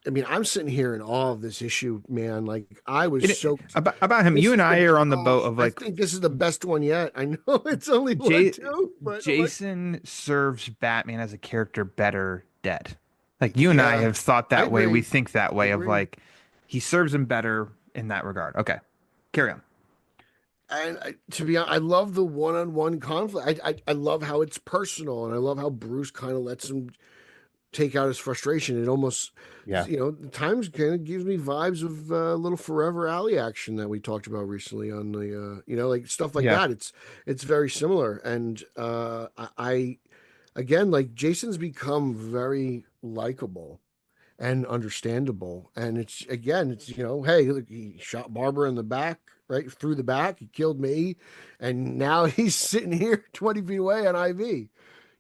I mean, I'm sitting here in awe of this issue, man. Like I was so About him, this you and is I are on the boat of I like think this is the best one yet. I know it's only one, J- two, but Jason serves Batman as a character better dead. Like you and I yeah, have thought I that way. We agree. think that I way of agree. like he serves him better in that regard. Okay, carry on. And to be honest, I love the one-on-one conflict. I love how it's personal, and I love how Bruce kind of lets him take out his frustration. It almost, Yeah. at times kind of gives me vibes of little Forever Alley action that we talked about recently on the, like stuff like Yeah. that. It's very similar, and I again, like Jason's become very likable and understandable, and it's hey, look, he shot Barbara in the back, right through the back, he killed me, and now he's sitting here 20 feet away on IV.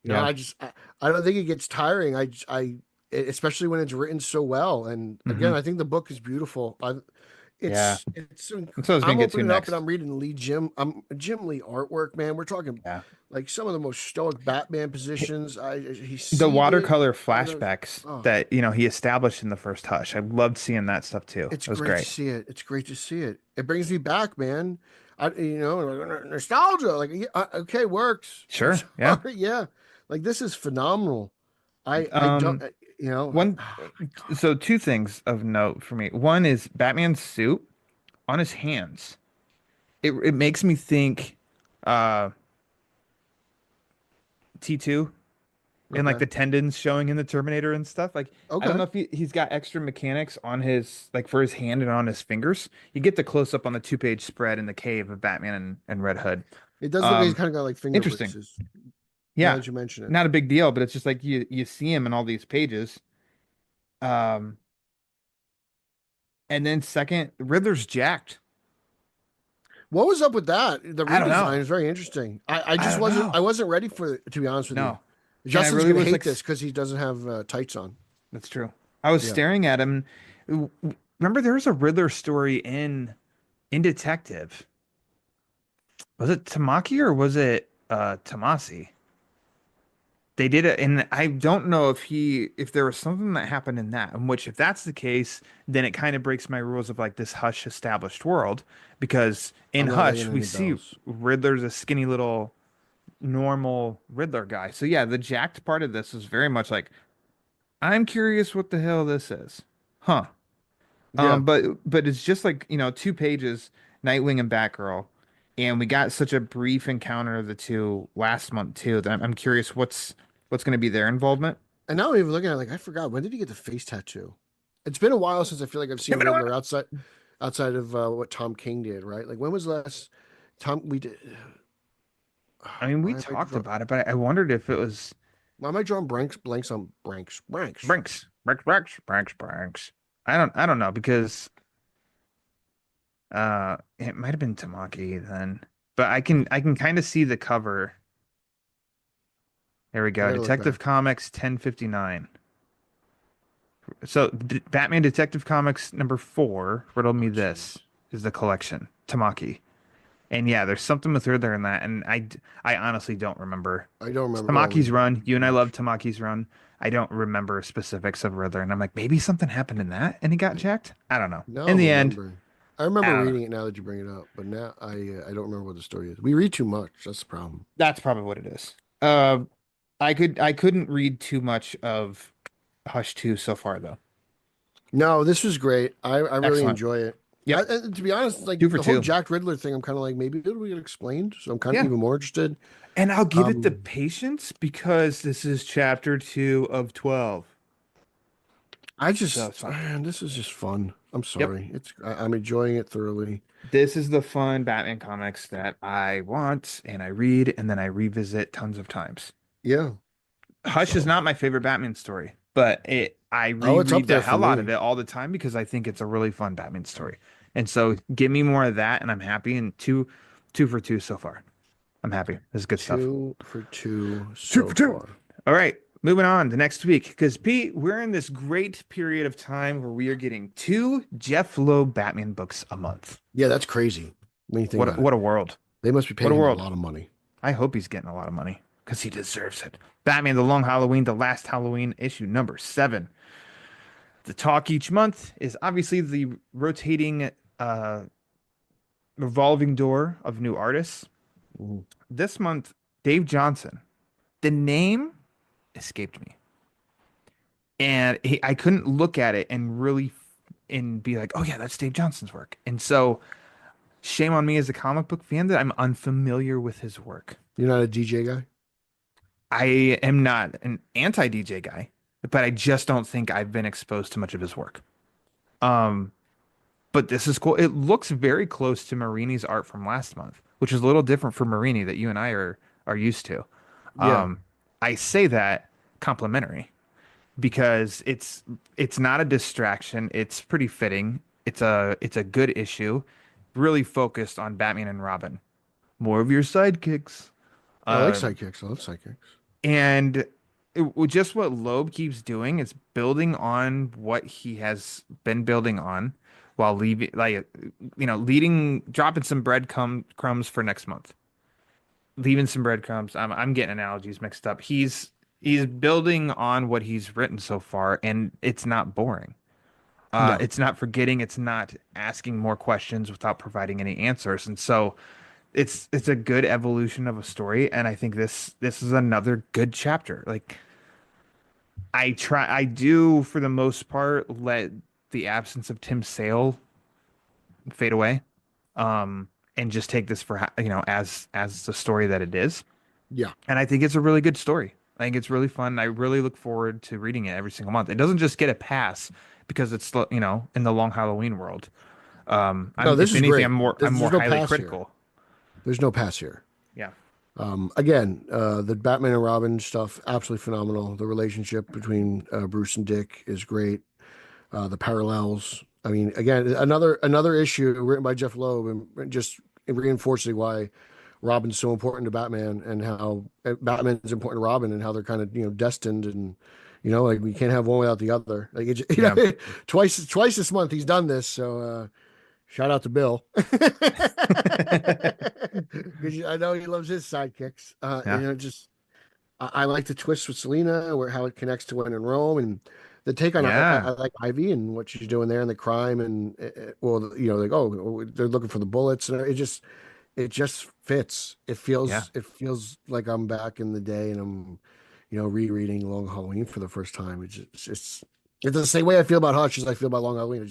Yeah. I don't think it gets tiring. Especially when it's written so well. And again, Mhm. I think the book is beautiful. Yeah. So I was gonna I'm get to opening it up next. and I'm reading Jim Lee artwork, man. We're talking Yeah. like some of the most stoic Batman positions. He's The seated watercolor in those. flashbacks Oh, that he established in the first Hush. I loved seeing that stuff too. it's It was great to great. see it. It's great to see it. It brings me back, man. Nostalgia. Like, yeah, okay, works. I'm Sure. Yeah. sorry. Yeah, like this is phenomenal. I don't, Um, one, oh my God. so two things of note for me. One is Batman's suit on his hands. It makes me think uh T2 and like Okay. the tendons showing in the Terminator and stuff. Like I don't Okay. know if he's got extra mechanics on his like for his hand and on his fingers. You get the close up on the 2-page spread in the cave of Batman and Red Hood. It does look like he's Um, kind of got like finger interesting. braces. Now Yeah, that you mention it. not a big deal, but it's just like you see him in all these pages. Um, and then second, Riddler's jacked. What was up with that? The I don't redesign know. is very interesting. I I just don't know. I wasn't ready for it, to be honest with you. No, and I Justin's really gonna was hate like, this because he doesn't have tights on. that's true. I was Yeah. staring at him. Remember, there was a Riddler story in Detective. Was it Tamaki or was it Tamasi? They did it, and I don't know if there was something that happened in that, in which if that's the case, then it kind of breaks my rules of like this Hush established world, because in I'm not Hush ringing we any see bells. Riddler's a skinny little normal Riddler guy. So yeah, the jacked part of this is very much like I'm curious what the hell this is. Huh. Yeah. But it's just like, 2 pages, Nightwing and Batgirl, and we got such a brief encounter of the two last month too that I'm curious what's going to be their involvement. And now I'm even looking at it, like I forgot, when did he get the face tattoo? It's been a while since I feel like I've seen Riddler outside of what Tom King did, right? Like when was the last Tom we did? I mean, we Why am I talked draw, about it, but I wondered if it was why am I drawing blanks on blanks? Brinks. I don't know because it might have been Tamaki then, but I can kind of see the cover. There we I go. gotta look Detective back. Comics 1059. So Batman Detective Comics number 4, Riddle Oh Me jeez. This, is the collection, Tamaki. And yeah, there's something with Riddler in that, and I honestly don't remember. I don't It's remember. Well, Tamaki's run. You and I much. love Tamaki's run. I don't remember specifics of Riddler, and I'm like, maybe something happened in that, and he got jacked. I don't know. Now In I'm the end, remembering. I I remember don't know. reading it now that you bring it up, but now I don't remember what the story is. We read too much. That's the problem. That's probably what it is. I couldn't read too much of Hush 2 so far though. No, this was great. I really Excellent. enjoy it. Yep. And to be honest, like Two for the whole two. Jack Riddler thing, I'm kind of like maybe it'll get explained. So I'm kind of Yeah. even more interested. And I'll give it the Um, patience because this is chapter 2 of 12. I So it's just fun. man, this is just fun. I'm Yep. sorry. I'm enjoying it thoroughly. This is the fun Batman comics that I want and I read and then I revisit tons of times. Yeah. Hush is So not my favorite Batman story, but I oh, it's up reread the there for hell out of me it all the time because I think it's a really fun Batman story. And so give me more of that and I'm happy. And two for two so far. I'm happy. This is good stuff. 2 for 2 Two so for two. far. All right, moving on to next week. Because Pete, we're in this great period of time where we are getting 2 Jeph Loeb Batman books a month. Yeah, that's crazy when you think about it. What a world. They must be What paying a him a world. lot of money. I hope he's getting a lot of money because he deserves it. Batman The Long Halloween, The Last Halloween, issue number 7. The talk each month is obviously the rotating revolving door of new artists. Mhm. This month, Dave Johnson. The name escaped me. And I couldn't look at it and really and be like, oh yeah, that's Dave Johnson's work. And so shame on me as a comic book fan that I'm unfamiliar with his work. You're not a DJ guy? I am not an anti-DJ guy, but I just don't think I've been exposed to much of his work. But this is cool. It looks very close to Marini's art from last month, which is a little different from Marini that you and I are used to. Yeah. I say that complimentary because it's not a distraction. It's pretty fitting. It's a good issue, really focused on Batman and Robin. More of your sidekicks. I like Um, sidekicks. I love sidekicks. and just what Loeb keeps doing is building on what he has been building on while leaving, like, dropping some crumbs for next month, leaving some breadcrumbs. I'm getting analogies mixed up. He's building on what he's written so far, and it's not boring. No. It's not forgetting. It's not asking more questions without providing any answers. And so it's a good evolution of a story. And I think this is another good chapter. Like I do for the most part let the absence of Tim Sale fade away. And just take this for as the story that it is. Yeah. And I think it's a really good story. I think it's really fun. I really look forward to reading it every single month. It doesn't just get a pass because it's in the long Halloween world. No, this if is anything, great. I'm more There's no highly pass critical. here. There's no pass here. Yeah. Again, the Batman and Robin stuff, absolutely phenomenal. The relationship between Bruce and Dick is great. The parallels. I mean, again, another issue written by Jeph Loeb and just reinforcing why Robin's so important to Batman and how Batman's important to Robin and how they're kind of destined and like we can't have one without the other. Like twice this month he's done this. So shout out to Bill because I know he loves his sidekicks. Just I like the twist with Selina, where how it connects to when in Rome, and the take on I like Ivy and what she's doing there, and the crime, and like they're looking for the bullets, and it just fits. It feels like I'm back in the day, and I'm rereading Long Halloween for the first time. It's the same way I feel about Hush as I feel about Long Halloween.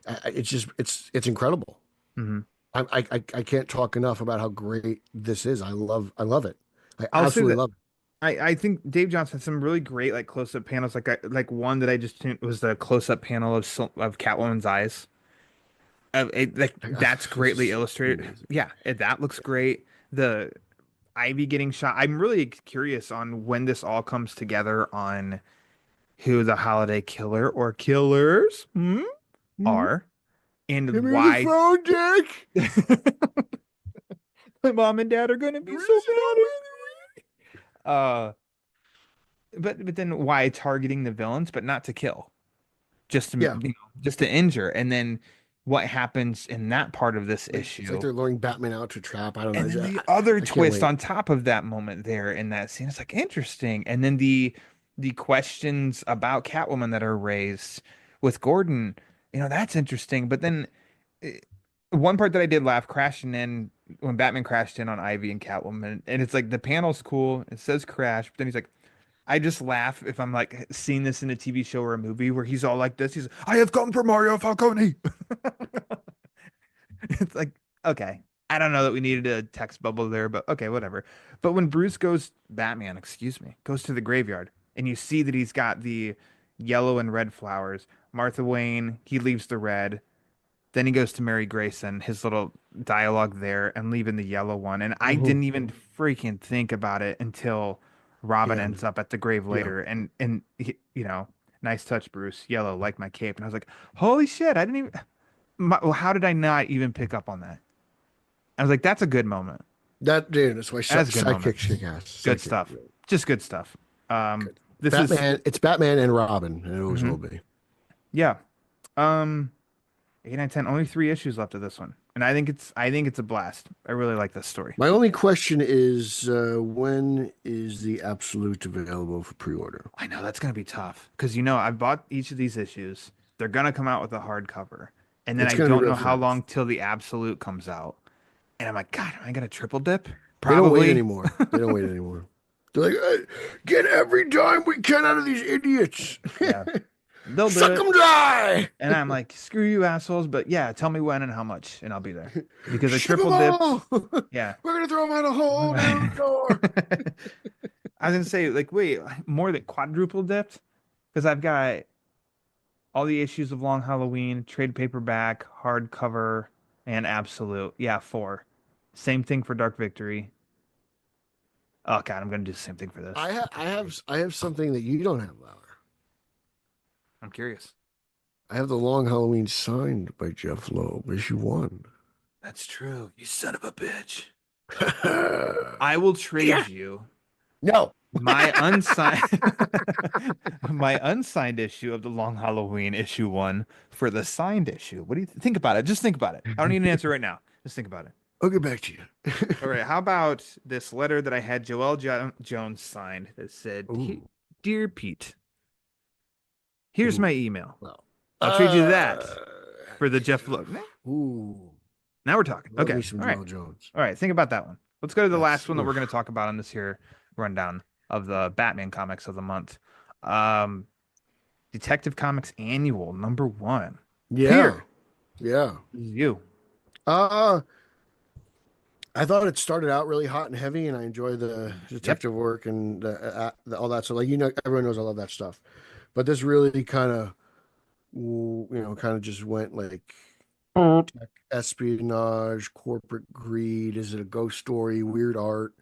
It's incredible. Mm-hmm. I can't talk enough about how great this is. I love it. I I'll say absolutely that love it. I think Dave Johnson had some really great like close up panels. Like one that I just tuned was the close up panel of Catwoman's eyes. That's greatly illustrated. Yeah, that looks great. The Ivy getting shot. I'm really curious on when this all comes together on who the holiday killer or killers are and Give me why. the phone, Dick. My mom and dad are gonna be so mad. But then why targeting the villains, but not to kill, just to just to injure, and then what happens in that part of this issue? It's like they're luring Batman out to trap. I don't know. And then the other twist on top of that moment there in that scene, it's like interesting. And then the questions about Catwoman that are raised with Gordon, that's interesting. But then one part that I did laugh crashing in when Batman crashed in on Ivy and Catwoman, and it's like the panel's cool. It says crash, but then he's like, I just laugh if I'm like seeing this in a TV show or a movie where he's all like this. He's, I have come for Mario Falcone. It's like, okay, I don't know that we needed a text bubble there, but okay, whatever. But when Batman, goes to the graveyard and you see that he's got the yellow and red flowers, Martha Wayne, he leaves the red. Then he goes to Mary Grayson, his little dialogue there, and leaving the yellow one. And I didn't even freaking think about it until Robin ends up at the grave later, and he, nice touch, Bruce. Yellow, like my cape. And I was like, holy shit! I didn't even. How did I not even pick up on that? I was like, that's a good moment. That's why sidekick kick ass. Good stuff. Just good stuff. This Batman. It's Batman and Robin, and it always will be. Yeah. 8, 9, 10. Only 3 issues left of this one, and I think it's a blast. I really like this story. My only question is, when is the Absolute available for pre-order? I know that's gonna be tough because I bought each of these issues. They're gonna come out with a hardcover, and then I don't know how long till the Absolute comes out. And I'm like, God, am I gonna triple dip? Probably. They don't wait anymore. They don't wait anymore. They're like, get every dime we can out of these idiots. Yeah. They'll suck them dry. And I'm like, screw you assholes, but yeah, tell me when and how much, and I'll be there. Because I triple dip. Yeah. We're gonna throw them out a hole down the door. I was gonna say, like, wait, more than quadruple dipped? Because I've got all the issues of Long Halloween, trade paperback, hardcover, and Absolute. Yeah, 4. Same thing for Dark Victory. Oh God, I'm gonna do the same thing for this. I have something that you don't have, Lauer. I'm curious. I have the Long Halloween signed by Jeph Loeb, issue 1. That's true. You son of a bitch. I will trade you. No. my unsigned my unsigned issue of the Long Halloween issue 1 for the signed issue. What do you think about it? Just think about it. I don't need an answer right now. Just think about it. I'll get back to you. All right, how about this letter that I had Jones signed that said, "Dear Pete, here's my email. Well, I'll trade you that for the Jeph Loeb." Ooh. Now we're talking. Love Okay. me some All right. Joel Jones. All right. Think about that one. Let's go to the last one that we're oof. going to talk about on this here rundown of the Batman comics of the month. Detective Comics Annual #1. Yeah. Peter, Yeah. this is you. I thought it started out really hot and heavy, and I enjoy the detective work and all that. So, like, everyone knows I love that stuff. But this really kind of, just went like tech, espionage, corporate greed. Is it a ghost story? Weird art.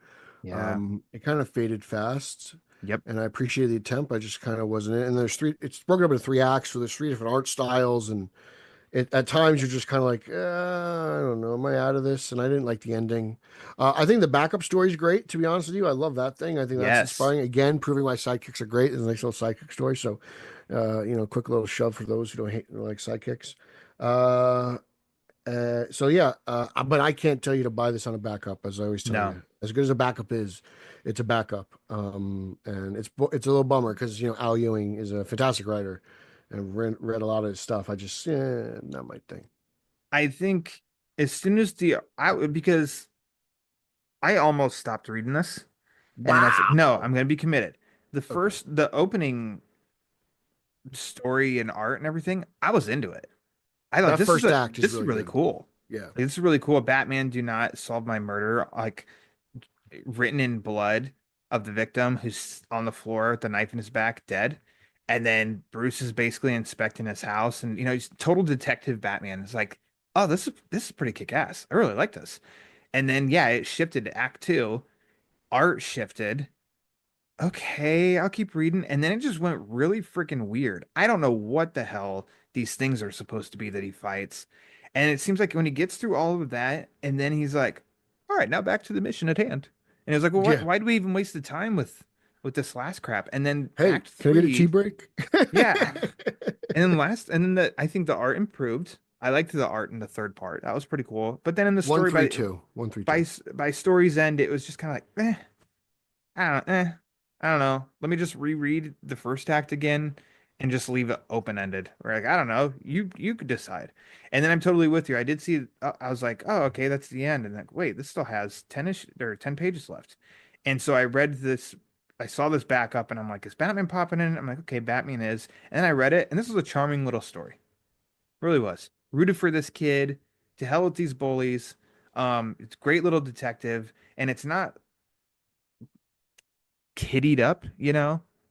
Yeah. It kind of faded fast. Yep. And I appreciated the attempt. I just kind of wasn't in. And it's broken up into 3 acts, so there's 3 different art styles, and at times you're just kind of like, I don't know, am I out of this? And I didn't like the ending. I think the backup story is great, to be honest with you. I love that thing. I think that's inspiring. Again, proving my sidekicks are great. It's a nice little sidekick story. So, quick little shove for those who don't like sidekicks. So yeah, but I can't tell you to buy this on a backup, as I always tell you. As good as a backup is, it's a backup. And it's a little bummer because Al Ewing is a fantastic writer, and read a lot of his stuff. I just not my thing. I think as soon as because I almost stopped reading this, and then I was like, no, I'm going to be committed. The opening story and art and everything, I was into it. I thought this first act is really cool. Yeah, this is really cool. Batman, do not solve my murder. Like, written in blood of the victim who's on the floor with the knife in his back, dead. And then Bruce is basically inspecting his house, and he's total detective Batman. It's like, oh, this is pretty kick-ass. I really like this. And then it shifted to Act 2. Art shifted. Okay, I'll keep reading. And then it just went really freaking weird. I don't know what the hell these things are supposed to be that he fights. And it seems like when he gets through all of that, and then he's like, all right, now back to the mission at hand. And it was like, well, why do we even waste the time with this last crap? And then Act 3, can I get a tea break? Yeah. And then I think the art improved. I liked the art in the third part. That was pretty cool. But then in the story 132. By story's end, it was just kind of like, I don't know. Let me just reread the first act again and just leave it open-ended. We're like, I don't know. You could decide. And then I'm totally with you. I did see, I was like, oh, okay, that's the end. And like, wait, this still has 10 pages left. And so I read this, I saw this back up, and I'm like, is Batman popping in? I'm like, okay, Batman is. And then I read it, and this was a charming little story. It really was. Rooted for this kid. To hell with these bullies. It's a great little detective, and it's not kiddied up,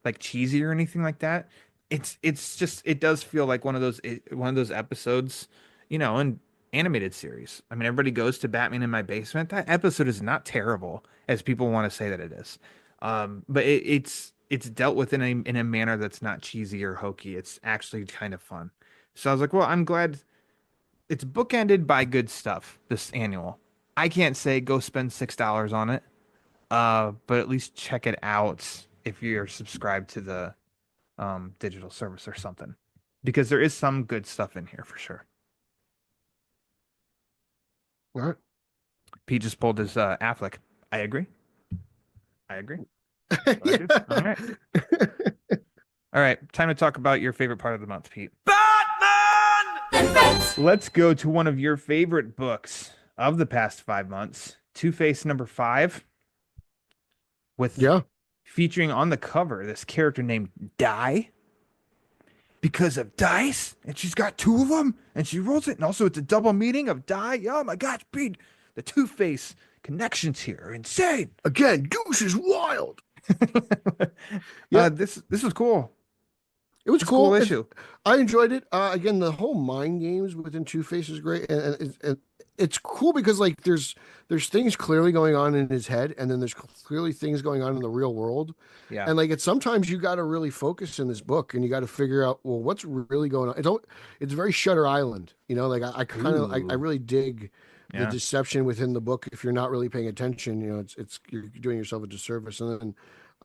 like cheesy or anything like that. It's just, it does feel like one of those episodes, in animated series. I mean, everybody goes to Batman in My Basement. That episode is not terrible as people want to say that it is. But it's dealt with in a manner that's not cheesy or hokey. It's actually kind of fun. So I was like, well, I'm glad it's bookended by good stuff, this annual. I can't say go spend $6 on it. But at least check it out if you're subscribed to the digital service or something, because there is some good stuff in here for sure. All right. Pete just pulled his Affleck. I agree. Yeah. All right. All right. Time to talk about your favorite part of the month, Pete. Batman! Let's go to one of your favorite books of the past 5 months, Two-Face #5. With featuring on the cover this character named Die, because of dice, and she's got 2 of them, and she rolls it, and also it's a double meaning of Die. Oh my gosh, Pete, the Two-Face connections here are insane. Again, Goose is wild. This was cool. It was a cool issue. I enjoyed it. Again, the whole mind games within Two-Face is great, and it's cool because like there's things clearly going on in his head, and then there's clearly things going on in the real world. Yeah. And like sometimes you got to really focus in this book, and you got to figure out, well, what's really going on. It's very Shutter Island, like I really dig the deception within the book. If you're not really paying attention, it's you're doing yourself a disservice. And then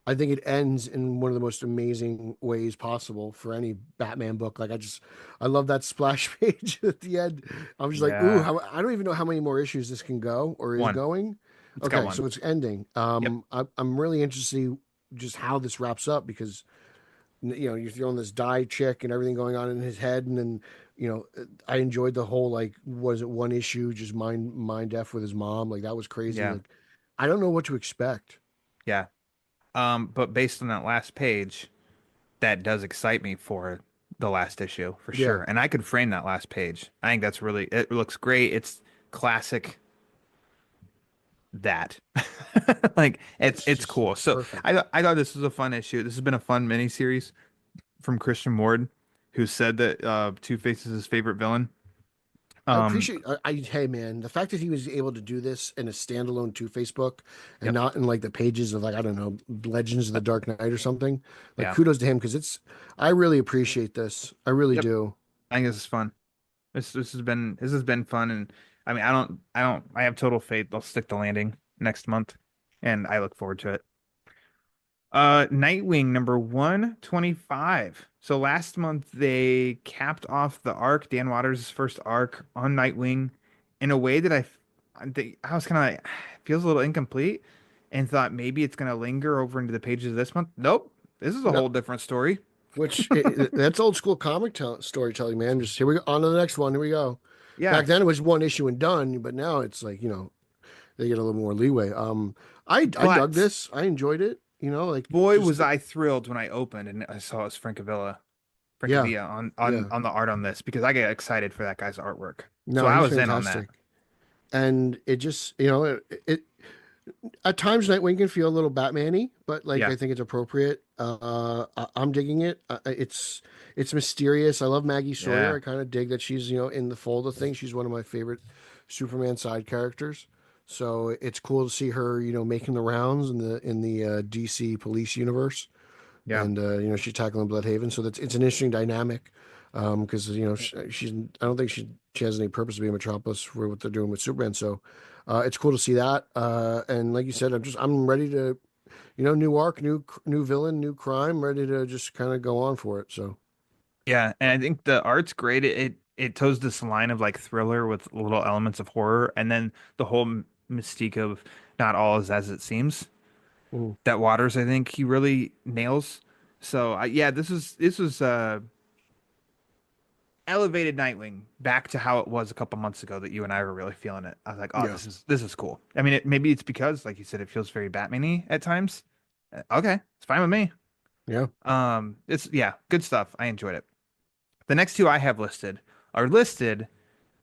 I think it ends in one of the most amazing ways possible for any Batman book. Like I love that splash page at the end. I'm just like, ooh, Yeah. I don't even know how many more issues this can go or is One. going. It's got Okay, one. so it's ending. Yep. I'm really interested to see just how this wraps up because you're throwing this die chick and everything going on in his head, and then I enjoyed the whole like was it one issue just mind f with his mom, like that was crazy. Yeah. Like I don't know what to expect. Yeah. But based on that last page, that does excite me for the last issue for Yeah, sure. And I could frame that last page. I think that's really, it looks great. It's classic that. Like it's cool. it's So perfect. I thought this was a fun issue. This has been a fun miniseries from Christian Ward, who said that Two-Face is his favorite villain. I Um, appreciate. Hey, man, the fact that he was able to do this in a standalone Two-Face book and yep. not in like the pages of like I don't know Legends of the Dark Knight or something. Like Yeah. kudos to him because it's. I really appreciate this. I really Yep. do. I think this is fun. This has been fun, and I mean I have total faith they'll stick the landing next month, and I look forward to it. Nightwing number 125. So last month they capped off the arc, Dan Watters' first arc on Nightwing, in a way that I was kind of like feels a little incomplete, and thought maybe it's gonna linger over into the pages of this month. Nope, this is a No, whole different story. that's old school storytelling, man. Just here we go on to the next one. Here we go. Yeah, Back then it was one issue and done, but now it's like they get a little more leeway. I dug but this. I enjoyed it. Like boy just was I thrilled when I opened and I saw it was yeah, Francavilla on yeah. on the art on this because I get excited for that guy's artwork. So No, I he's was in on that. fantastic. And it just it at times Nightwing can feel a little Batman-y, but like Yeah, I think it's appropriate. I'm digging it. It's mysterious. I love Maggie Sawyer. yeah, I kind of dig that she's in the fold of things. She's one of my favorite Superman side characters. So it's cool to see her making the rounds in the DC police universe, yeah, and she's tackling Bloodhaven. So it's an interesting dynamic because she's I don't think she has any purpose to be a Metropolis for what they're doing with Superman. So it's cool to see that. And like you said, I'm ready to new arc, new villain, new crime, ready to just kind of go on for it. So yeah. And I think the art's great. It toes this line of like thriller with little elements of horror, and then the whole mystique of not all is as it seems. mm, That Waters, I think he really nails. So yeah, this was elevated Nightwing back to how it was a couple months ago that you and I were really feeling it. I was like, oh, yeah, this is cool. I mean, maybe it's because, like you said, it feels very Batman-y at times. Okay, it's fine with me. yeah, It's yeah, good stuff. I enjoyed it. The next two I have listed are listed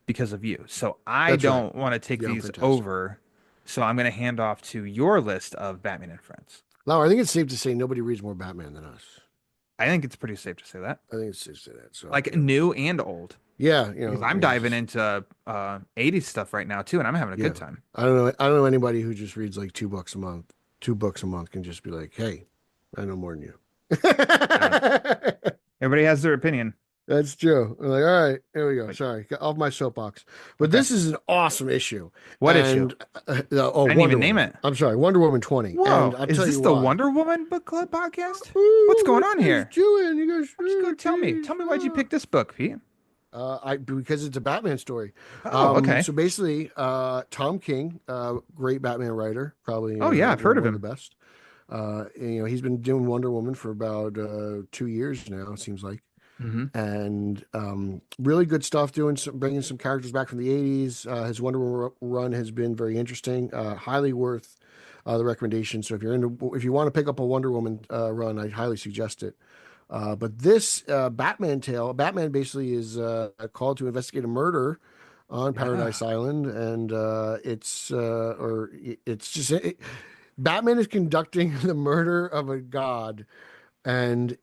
because of you, so I that's right. don't want to take Yeah, I'm these fantastic. over. So I'm going to hand off to your list of Batman and Friends. Now I think it's safe to say nobody reads more Batman than us. I think it's pretty safe to say that. I think it's safe to say that. So Like new and old. yeah, Because I'm diving into 80s stuff right now too, and I'm having a yeah. good time. I don't know. I don't know anybody who just reads like 2 books a month. 2 books a month can just be like, hey, I know more than you. Yeah. Everybody has their opinion. That's true. I'm like, all right, here we go. Like, Sorry, get off my soapbox. But okay. this is an awesome issue. What issue? Oh, I didn't Wonder even name Woman. it. I'm sorry, Wonder Woman 20. Whoa, And I'll is tell this you the why. Wonder Woman book club podcast? Ooh, What's going what on you here? guys doing? You guys, Just go tell me. Tell me why'd you pick this book, Pete? Because it's a Batman story. Oh, okay. So basically, Tom King, great Batman writer, probably. Oh yeah, I've heard of one him. the best. He's been doing Wonder Woman for about 2 years now. It seems like. Hmm. And really good stuff bringing some characters back from the 80s. His Wonder Woman run has been very interesting, highly worth the recommendation. So if you want to pick up a Wonder Woman run, I highly suggest it. But this Batman tale, Batman basically is called to investigate a murder on Paradise Island, and Batman is conducting the murder of a god, and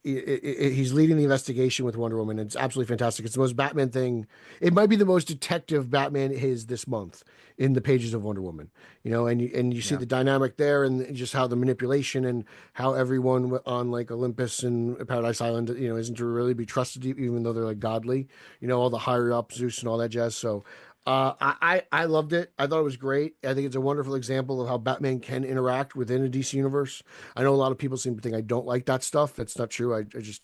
he's leading the investigation with Wonder Woman. It's absolutely fantastic. It's the most Batman thing. It might be the most detective Batman is this month in the pages of Wonder Woman. And you see Yeah. the dynamic there, and just how the manipulation and how everyone on like Olympus and Paradise Island, isn't to really be trusted, even though they're like godly. All the higher up Zeus and all that jazz. So I loved it. I thought it was great. I think it's a wonderful example of how Batman can interact within a DC universe. I know a lot of people seem to think I don't like that stuff. That's not true. I just,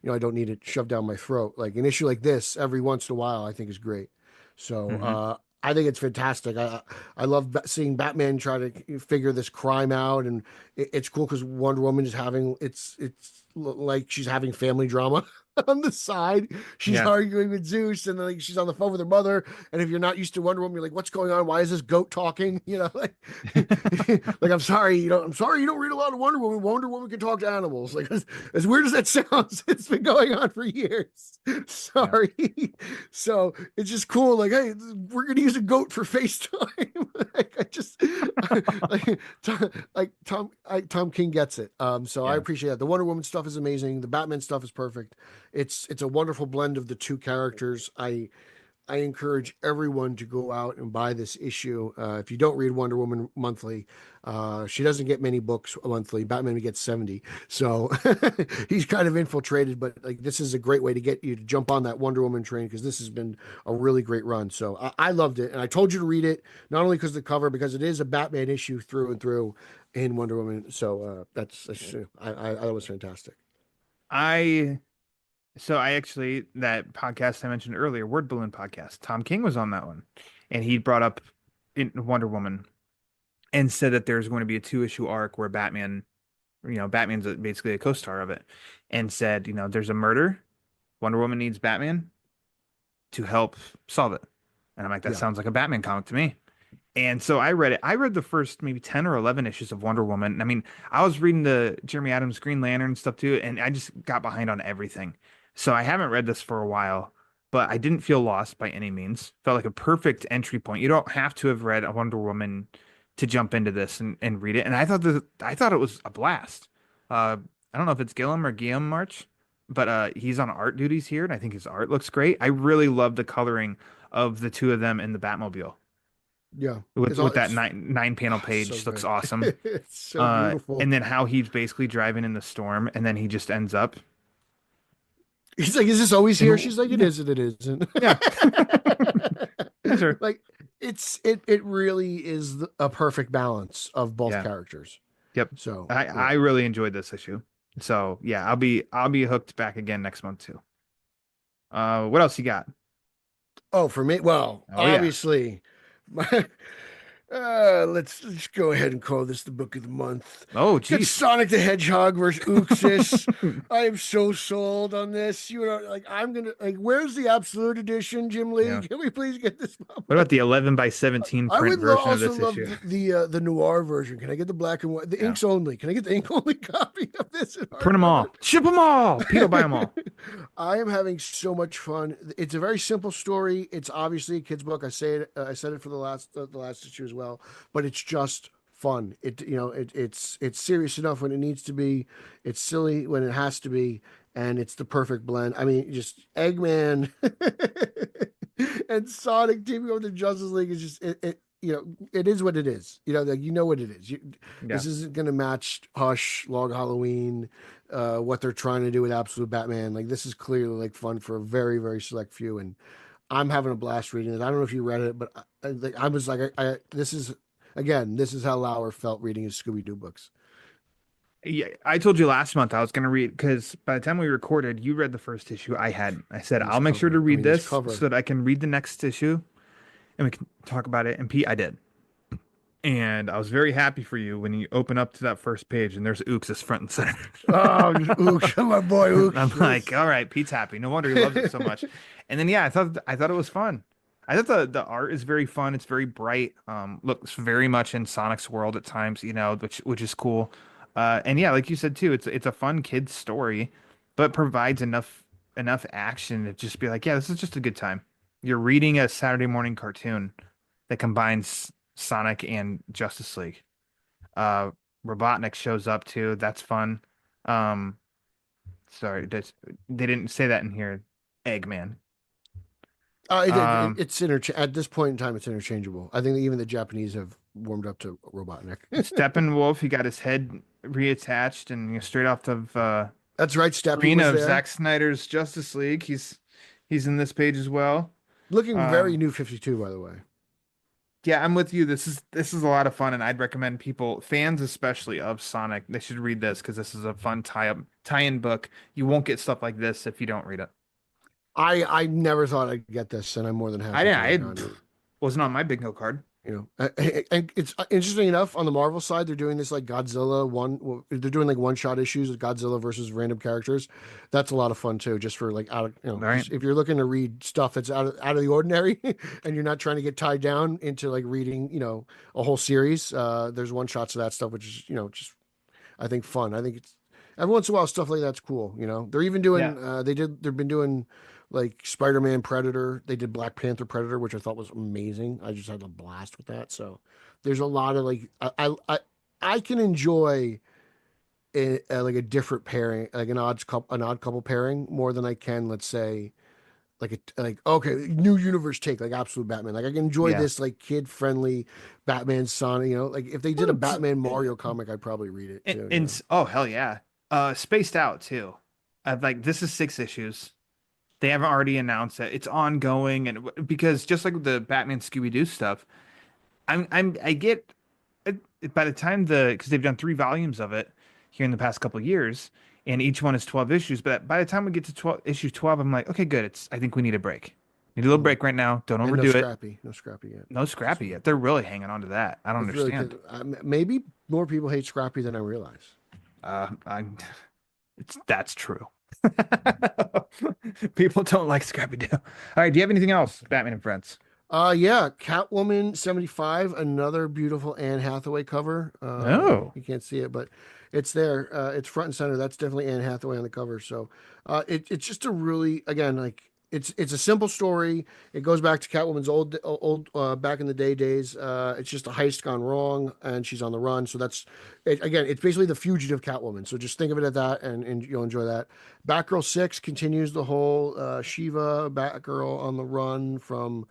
I don't need it shoved down my throat. Like an issue like this every once in a while, I think is great. So I think it's fantastic. I love seeing Batman try to figure this crime out, and it's cool because Wonder Woman is having it's like she's having family drama on the side. She's arguing with Zeus, and then like she's on the phone with her mother. And if you're not used to Wonder Woman, you're like, "What's going on? Why is this goat talking?" Like, like I'm sorry, I'm sorry you don't read a lot of Wonder Woman. Wonder Woman can talk to animals. Like as weird as that sounds, it's been going on for years. Sorry. So it's just cool. Like, hey, we're gonna use a goat for FaceTime. Tom King gets it. So I appreciate that. The Wonder Woman stuff is amazing. The Batman stuff is perfect. It's a wonderful blend of the two characters. I encourage everyone to go out and buy this issue. If you don't read Wonder Woman monthly, she doesn't get many books monthly. Batman gets 70. So he's kind of infiltrated, but like this is a great way to get you to jump on that Wonder Woman train because this has been a really great run. So I loved it. And I told you to read it, not only because of the cover, because it is a Batman issue through and through in Wonder Woman. So I thought it was fantastic. So I actually, that podcast I mentioned earlier, Word Balloon podcast, Tom King was on that one, and he brought up in Wonder Woman and said that there's going to be a 2-issue arc where Batman's basically a co-star of it, and said, there's a murder, Wonder Woman needs Batman to help solve it. And I'm like, that sounds like a Batman comic to me. And so I read it. I read the first maybe 10 or 11 issues of Wonder Woman. I mean, I was reading the Jeremy Adams Green Lantern stuff too, and I just got behind on everything. So I haven't read this for a while, but I didn't feel lost by any means. Felt like a perfect entry point. You don't have to have read a Wonder Woman to jump into this and read it. And I thought it was a blast. I don't know if it's Guillaume March, but he's on art duties here, and I think his art looks great. I really love the coloring of the two of them in the Batmobile. Yeah, with that nine panel page so looks awesome. It's so beautiful. And then how he's basically driving in the storm, and then he just ends up. He's like, "Is this always here?" She's like, "It is, and it isn't." Yeah, sure. Like it really is a perfect balance of both characters. Yep. So I really enjoyed this issue. So yeah, I'll be hooked back again next month too. What else you got? Oh, for me, well, obviously. Let's go ahead and call this the book of the month. Oh, It's geez. Sonic the Hedgehog versus Uxas. I am so sold on this. I'm gonna where's the Absolute Edition, Jim Lee? Yeah. Can we please get this? What about the 11x17 I print would version of also this love issue? the noir version. Can I get the black and white? The inks only. Can I get the ink only copy of this? Print them all. Ship them all. People buy them all. I am having so much fun. It's a very simple story. It's obviously a kid's book. I said it for the last issue as well, but it's just fun. It's serious enough when it needs to be. It's silly when it has to be, and it's the perfect blend. I mean, just Eggman and Sonic teaming up with the Justice League is just it. It is what it is. What it is. This isn't going to match Hush, Log Halloween, what they're trying to do with Absolute Batman. Like this is clearly fun for a very, very select few, and I'm having a blast reading it. I don't know if you read it, but I was like, this is how Lauer felt reading his Scooby-Doo books. Yeah, I told you last month I was going to read because by the time we recorded, you read the first issue. I hadn't. I said I'll make sure to read this so that I can read the next issue, and we can talk about it. And Pete, I did, and I was very happy for you when you open up to that first page and there's Uxas front and center. Oh, Ux, my boy Ux. I'm like, all right, Pete's happy. No wonder he loves it so much. And then I thought it was fun. I thought the art is very fun. It's very bright. Looks very much in Sonic's world at times, which is cool. And like you said too, it's a fun kid's story, but provides enough action to just be like, yeah, this is just a good time. You're reading a Saturday morning cartoon that combines Sonic and Justice League. Robotnik shows up too. That's fun. Sorry, they didn't say that in here. Eggman. It's at this point in time, it's interchangeable. I think that even the Japanese have warmed up to Robotnik. Steppenwolf, he got his head reattached and straight off of that's right. screen of Zack Snyder's Justice League. He's in this page as well. Looking very New 52, by the way. Yeah, I'm with you. This is a lot of fun, and I'd recommend people, fans especially of Sonic, they should read this because this is a fun tie-in book. You won't get stuff like this if you don't read it. I never thought I'd get this, and I'm more than happy to have gotten it. Wasn't on my bingo card. You know, and it's interesting enough on the Marvel side, they're doing this like Godzilla they're doing like one-shot issues of Godzilla versus random characters. That's a lot of fun too, just for like Right. if you're looking to read stuff that's out of the ordinary and you're not trying to get tied down into like reading, a whole series. There's one-shots of that stuff, which is, just I think fun. I think it's every once in a while stuff like that's cool. They're even doing they've been doing like Spider-Man Predator. They did Black Panther Predator, which I thought was amazing. I just had a blast with that. So there's a lot of like I can enjoy like a different pairing, like an odd couple pairing more than I can, let's say, like okay, new universe take like Absolute Batman. Like I can enjoy this like kid friendly Batman Sonic. Like if they did a Batman Mario comic, I'd probably read it too. Oh hell yeah, spaced out too. Like this is 6 issues. They haven't already announced that it's ongoing, and because just like with the Batman Scooby-Doo stuff, I get by the time because they've done 3 volumes of it here in the past couple of years, and each one is 12 issues. But by the time we get to issue 12, I'm like, okay, good. I think we need a break. Need a little break right now. Don't overdo it. No scrappy yet. No scrappy yet. They're really hanging on to that. I don't understand. Really, maybe more people hate scrappy than I realize. That's true. People don't like Scrappy Doo. All right, do you have anything else, Batman and Friends? Yeah, Catwoman 75, another beautiful Anne Hathaway cover. You can't see it, but it's there. It's front and center. That's definitely Anne Hathaway on the cover. So, it's just a really, again, like it's a simple story. It goes back to Catwoman's old back in the days. It's just a heist gone wrong, and she's on the run. So again, it's basically the fugitive Catwoman. So just think of it at that, and you'll enjoy that. Batgirl 6 continues the whole Shiva Batgirl on the run from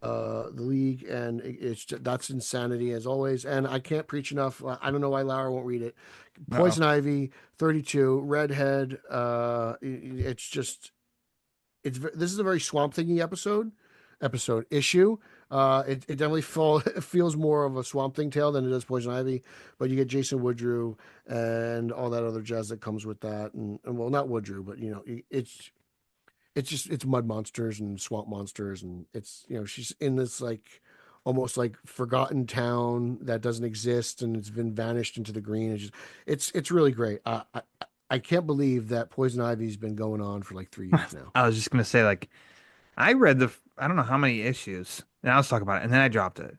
the League, and that's insanity as always. And I can't preach enough. I don't know why Laura won't read it. Poison Ivy 32, Redhead. It's just. This is a very Swamp Thingy issue. It definitely feels more of a Swamp Thing tale than it does Poison Ivy, but you get Jason Woodrue and all that other jazz that comes with that, and well, not Woodrue, but it's mud monsters and swamp monsters, and she's in this like almost like forgotten town that doesn't exist, and it's been vanished into the green. It's really great. I can't believe that Poison Ivy's been going on for like 3 years now. I was just gonna say, like, I read I don't know how many issues, and I was talking about it, and then I dropped it.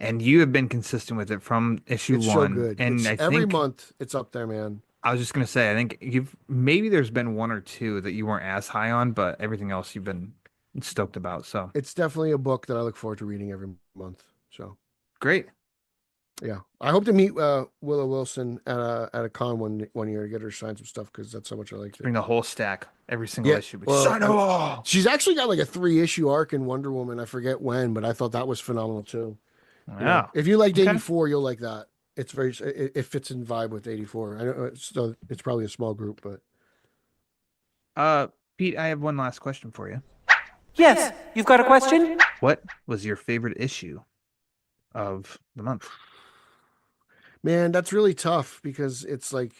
And you have been consistent with it from issue 1. So good. And every month it's up there, man. I was just gonna say, I think maybe there's been 1 or 2 that you weren't as high on, but everything else you've been stoked about. So it's definitely a book that I look forward to reading every month. So great. Yeah, I hope to meet Willow Wilson at a con one year to get her sign some stuff because that's how much I like it. Bring the whole stack, every single issue. Sign them all. She's actually got like a 3-issue arc in Wonder Woman. I forget when, but I thought that was phenomenal too. Wow. If you liked 84, you'll like that. It's it fits in vibe with 84. I know it's probably a small group, but Pete, I have one last question for you. Yes, you've got a question? What was your favorite issue of the month? Man, that's really tough because it's like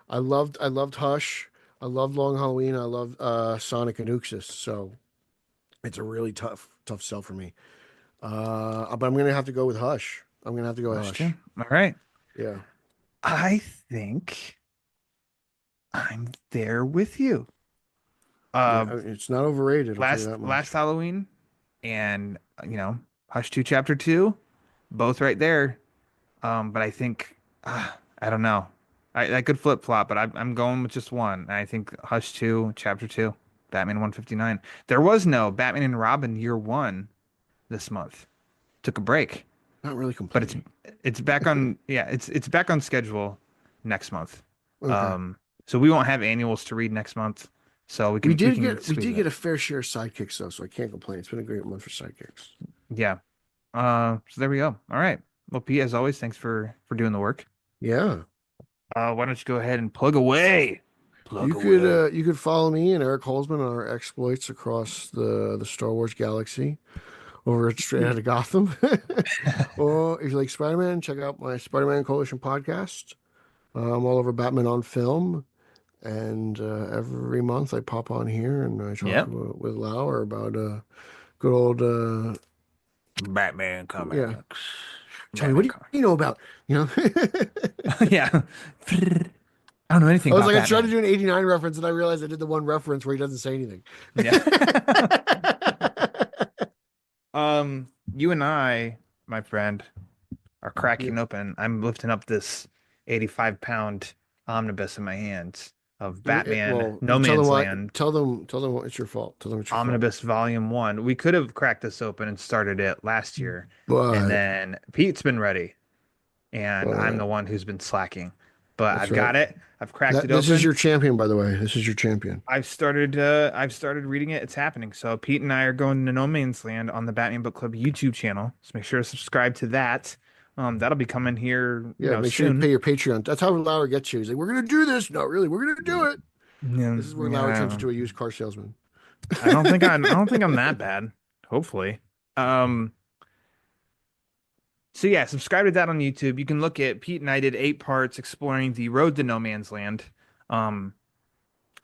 I loved Hush, I loved Long Halloween, I loved Sonic and Uxas, so it's a really tough sell for me. But I'm gonna have to go with Hush. I'm gonna have to go with Hush. All right. Yeah. I think I'm there with you. It's not overrated. Last Halloween and Hush 2 Chapter 2, both right there. But I think I don't know. I could flip flop, but I'm going with just one. I think Hush 2 Chapter 2, Batman 159. There was no Batman and Robin Year 1 this month. Took a break. Not really completely. But it's back on. Yeah, it's back on schedule next month. Okay. So we won't have annuals to read next month. So we did get a fair share of sidekicks though, so I can't complain. It's been a great month for sidekicks. Yeah. So there we go. All right. Well, Pete, as always, thanks for doing the work. Yeah. Why don't you go ahead and plug away? You could follow me and Eric Holzmann on our exploits across the Star Wars galaxy over at Straight Outta Gotham. Or if you like Spider-Man, check out my Spider-Man Coalition podcast. I'm all over Batman on Film. And every month I pop on here and I talk with Lauer about good old Batman comics. Yeah. Tell me, what do you know about? Yeah. I don't know anything about I tried to do an 89 reference and I realized I did the one reference where he doesn't say anything. Yeah. You and I, my friend, are cracking open. I'm lifting up this 85-pound omnibus in my hands of Batman No Man's Land. Tell them it's your fault. Tell them it's your Omnibus Volume 1. We could have cracked this open and started it last year. And then Pete's been ready. And I'm the one who's been slacking. But I've got it. I've cracked it open. This is your champion, by the way. This is your champion. I've started reading it. It's happening. So Pete and I are going to No Man's Land on the Batman Book Club YouTube channel. So make sure to subscribe to that. That'll be coming here. Make sure you pay your Patreon. That's how Lauer gets you. He's like, we're gonna do this. No, really, we're gonna do it. Yeah, this is where Lauer turns into a used car salesman. I don't think I'm that bad. Hopefully. So yeah, subscribe to that on YouTube. You can look at Pete and I did 8 parts exploring the road to No Man's Land.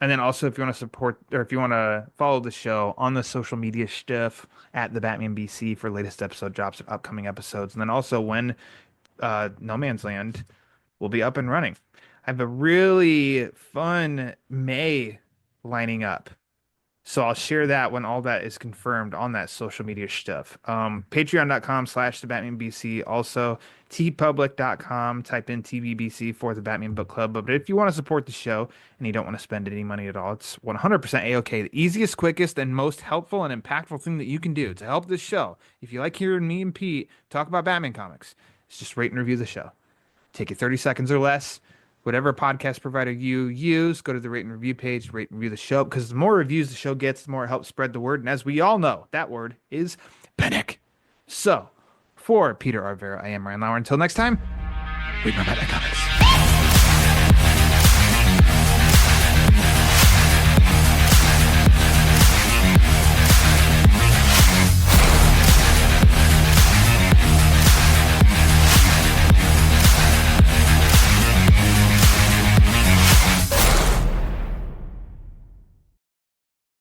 And then also if you want to support or if you want to follow the show on the social media stuff at the Batman BC for latest episode drops of upcoming episodes. And then also when No Man's Land will be up and running. I have a really fun May lining up. So I'll share that when all that is confirmed on that social media stuff. Patreon.com/thebatmanbc. Also, tpublic.com. Type in TBBC for the Batman Book Club. But if you want to support the show and you don't want to spend any money at all, it's 100% A-OK. The easiest, quickest, and most helpful and impactful thing that you can do to help this show, if you like hearing me and Pete talk about Batman comics, is just rate and review the show. Take it 30 seconds or less. Whatever podcast provider you use, go to the rate and review page, rate and review the show, because the more reviews the show gets, the more it helps spread the word. And as we all know, that word is panic. So, for Peter R. Verra, I am Ryan Lauer. Until next time, read my Batman comics.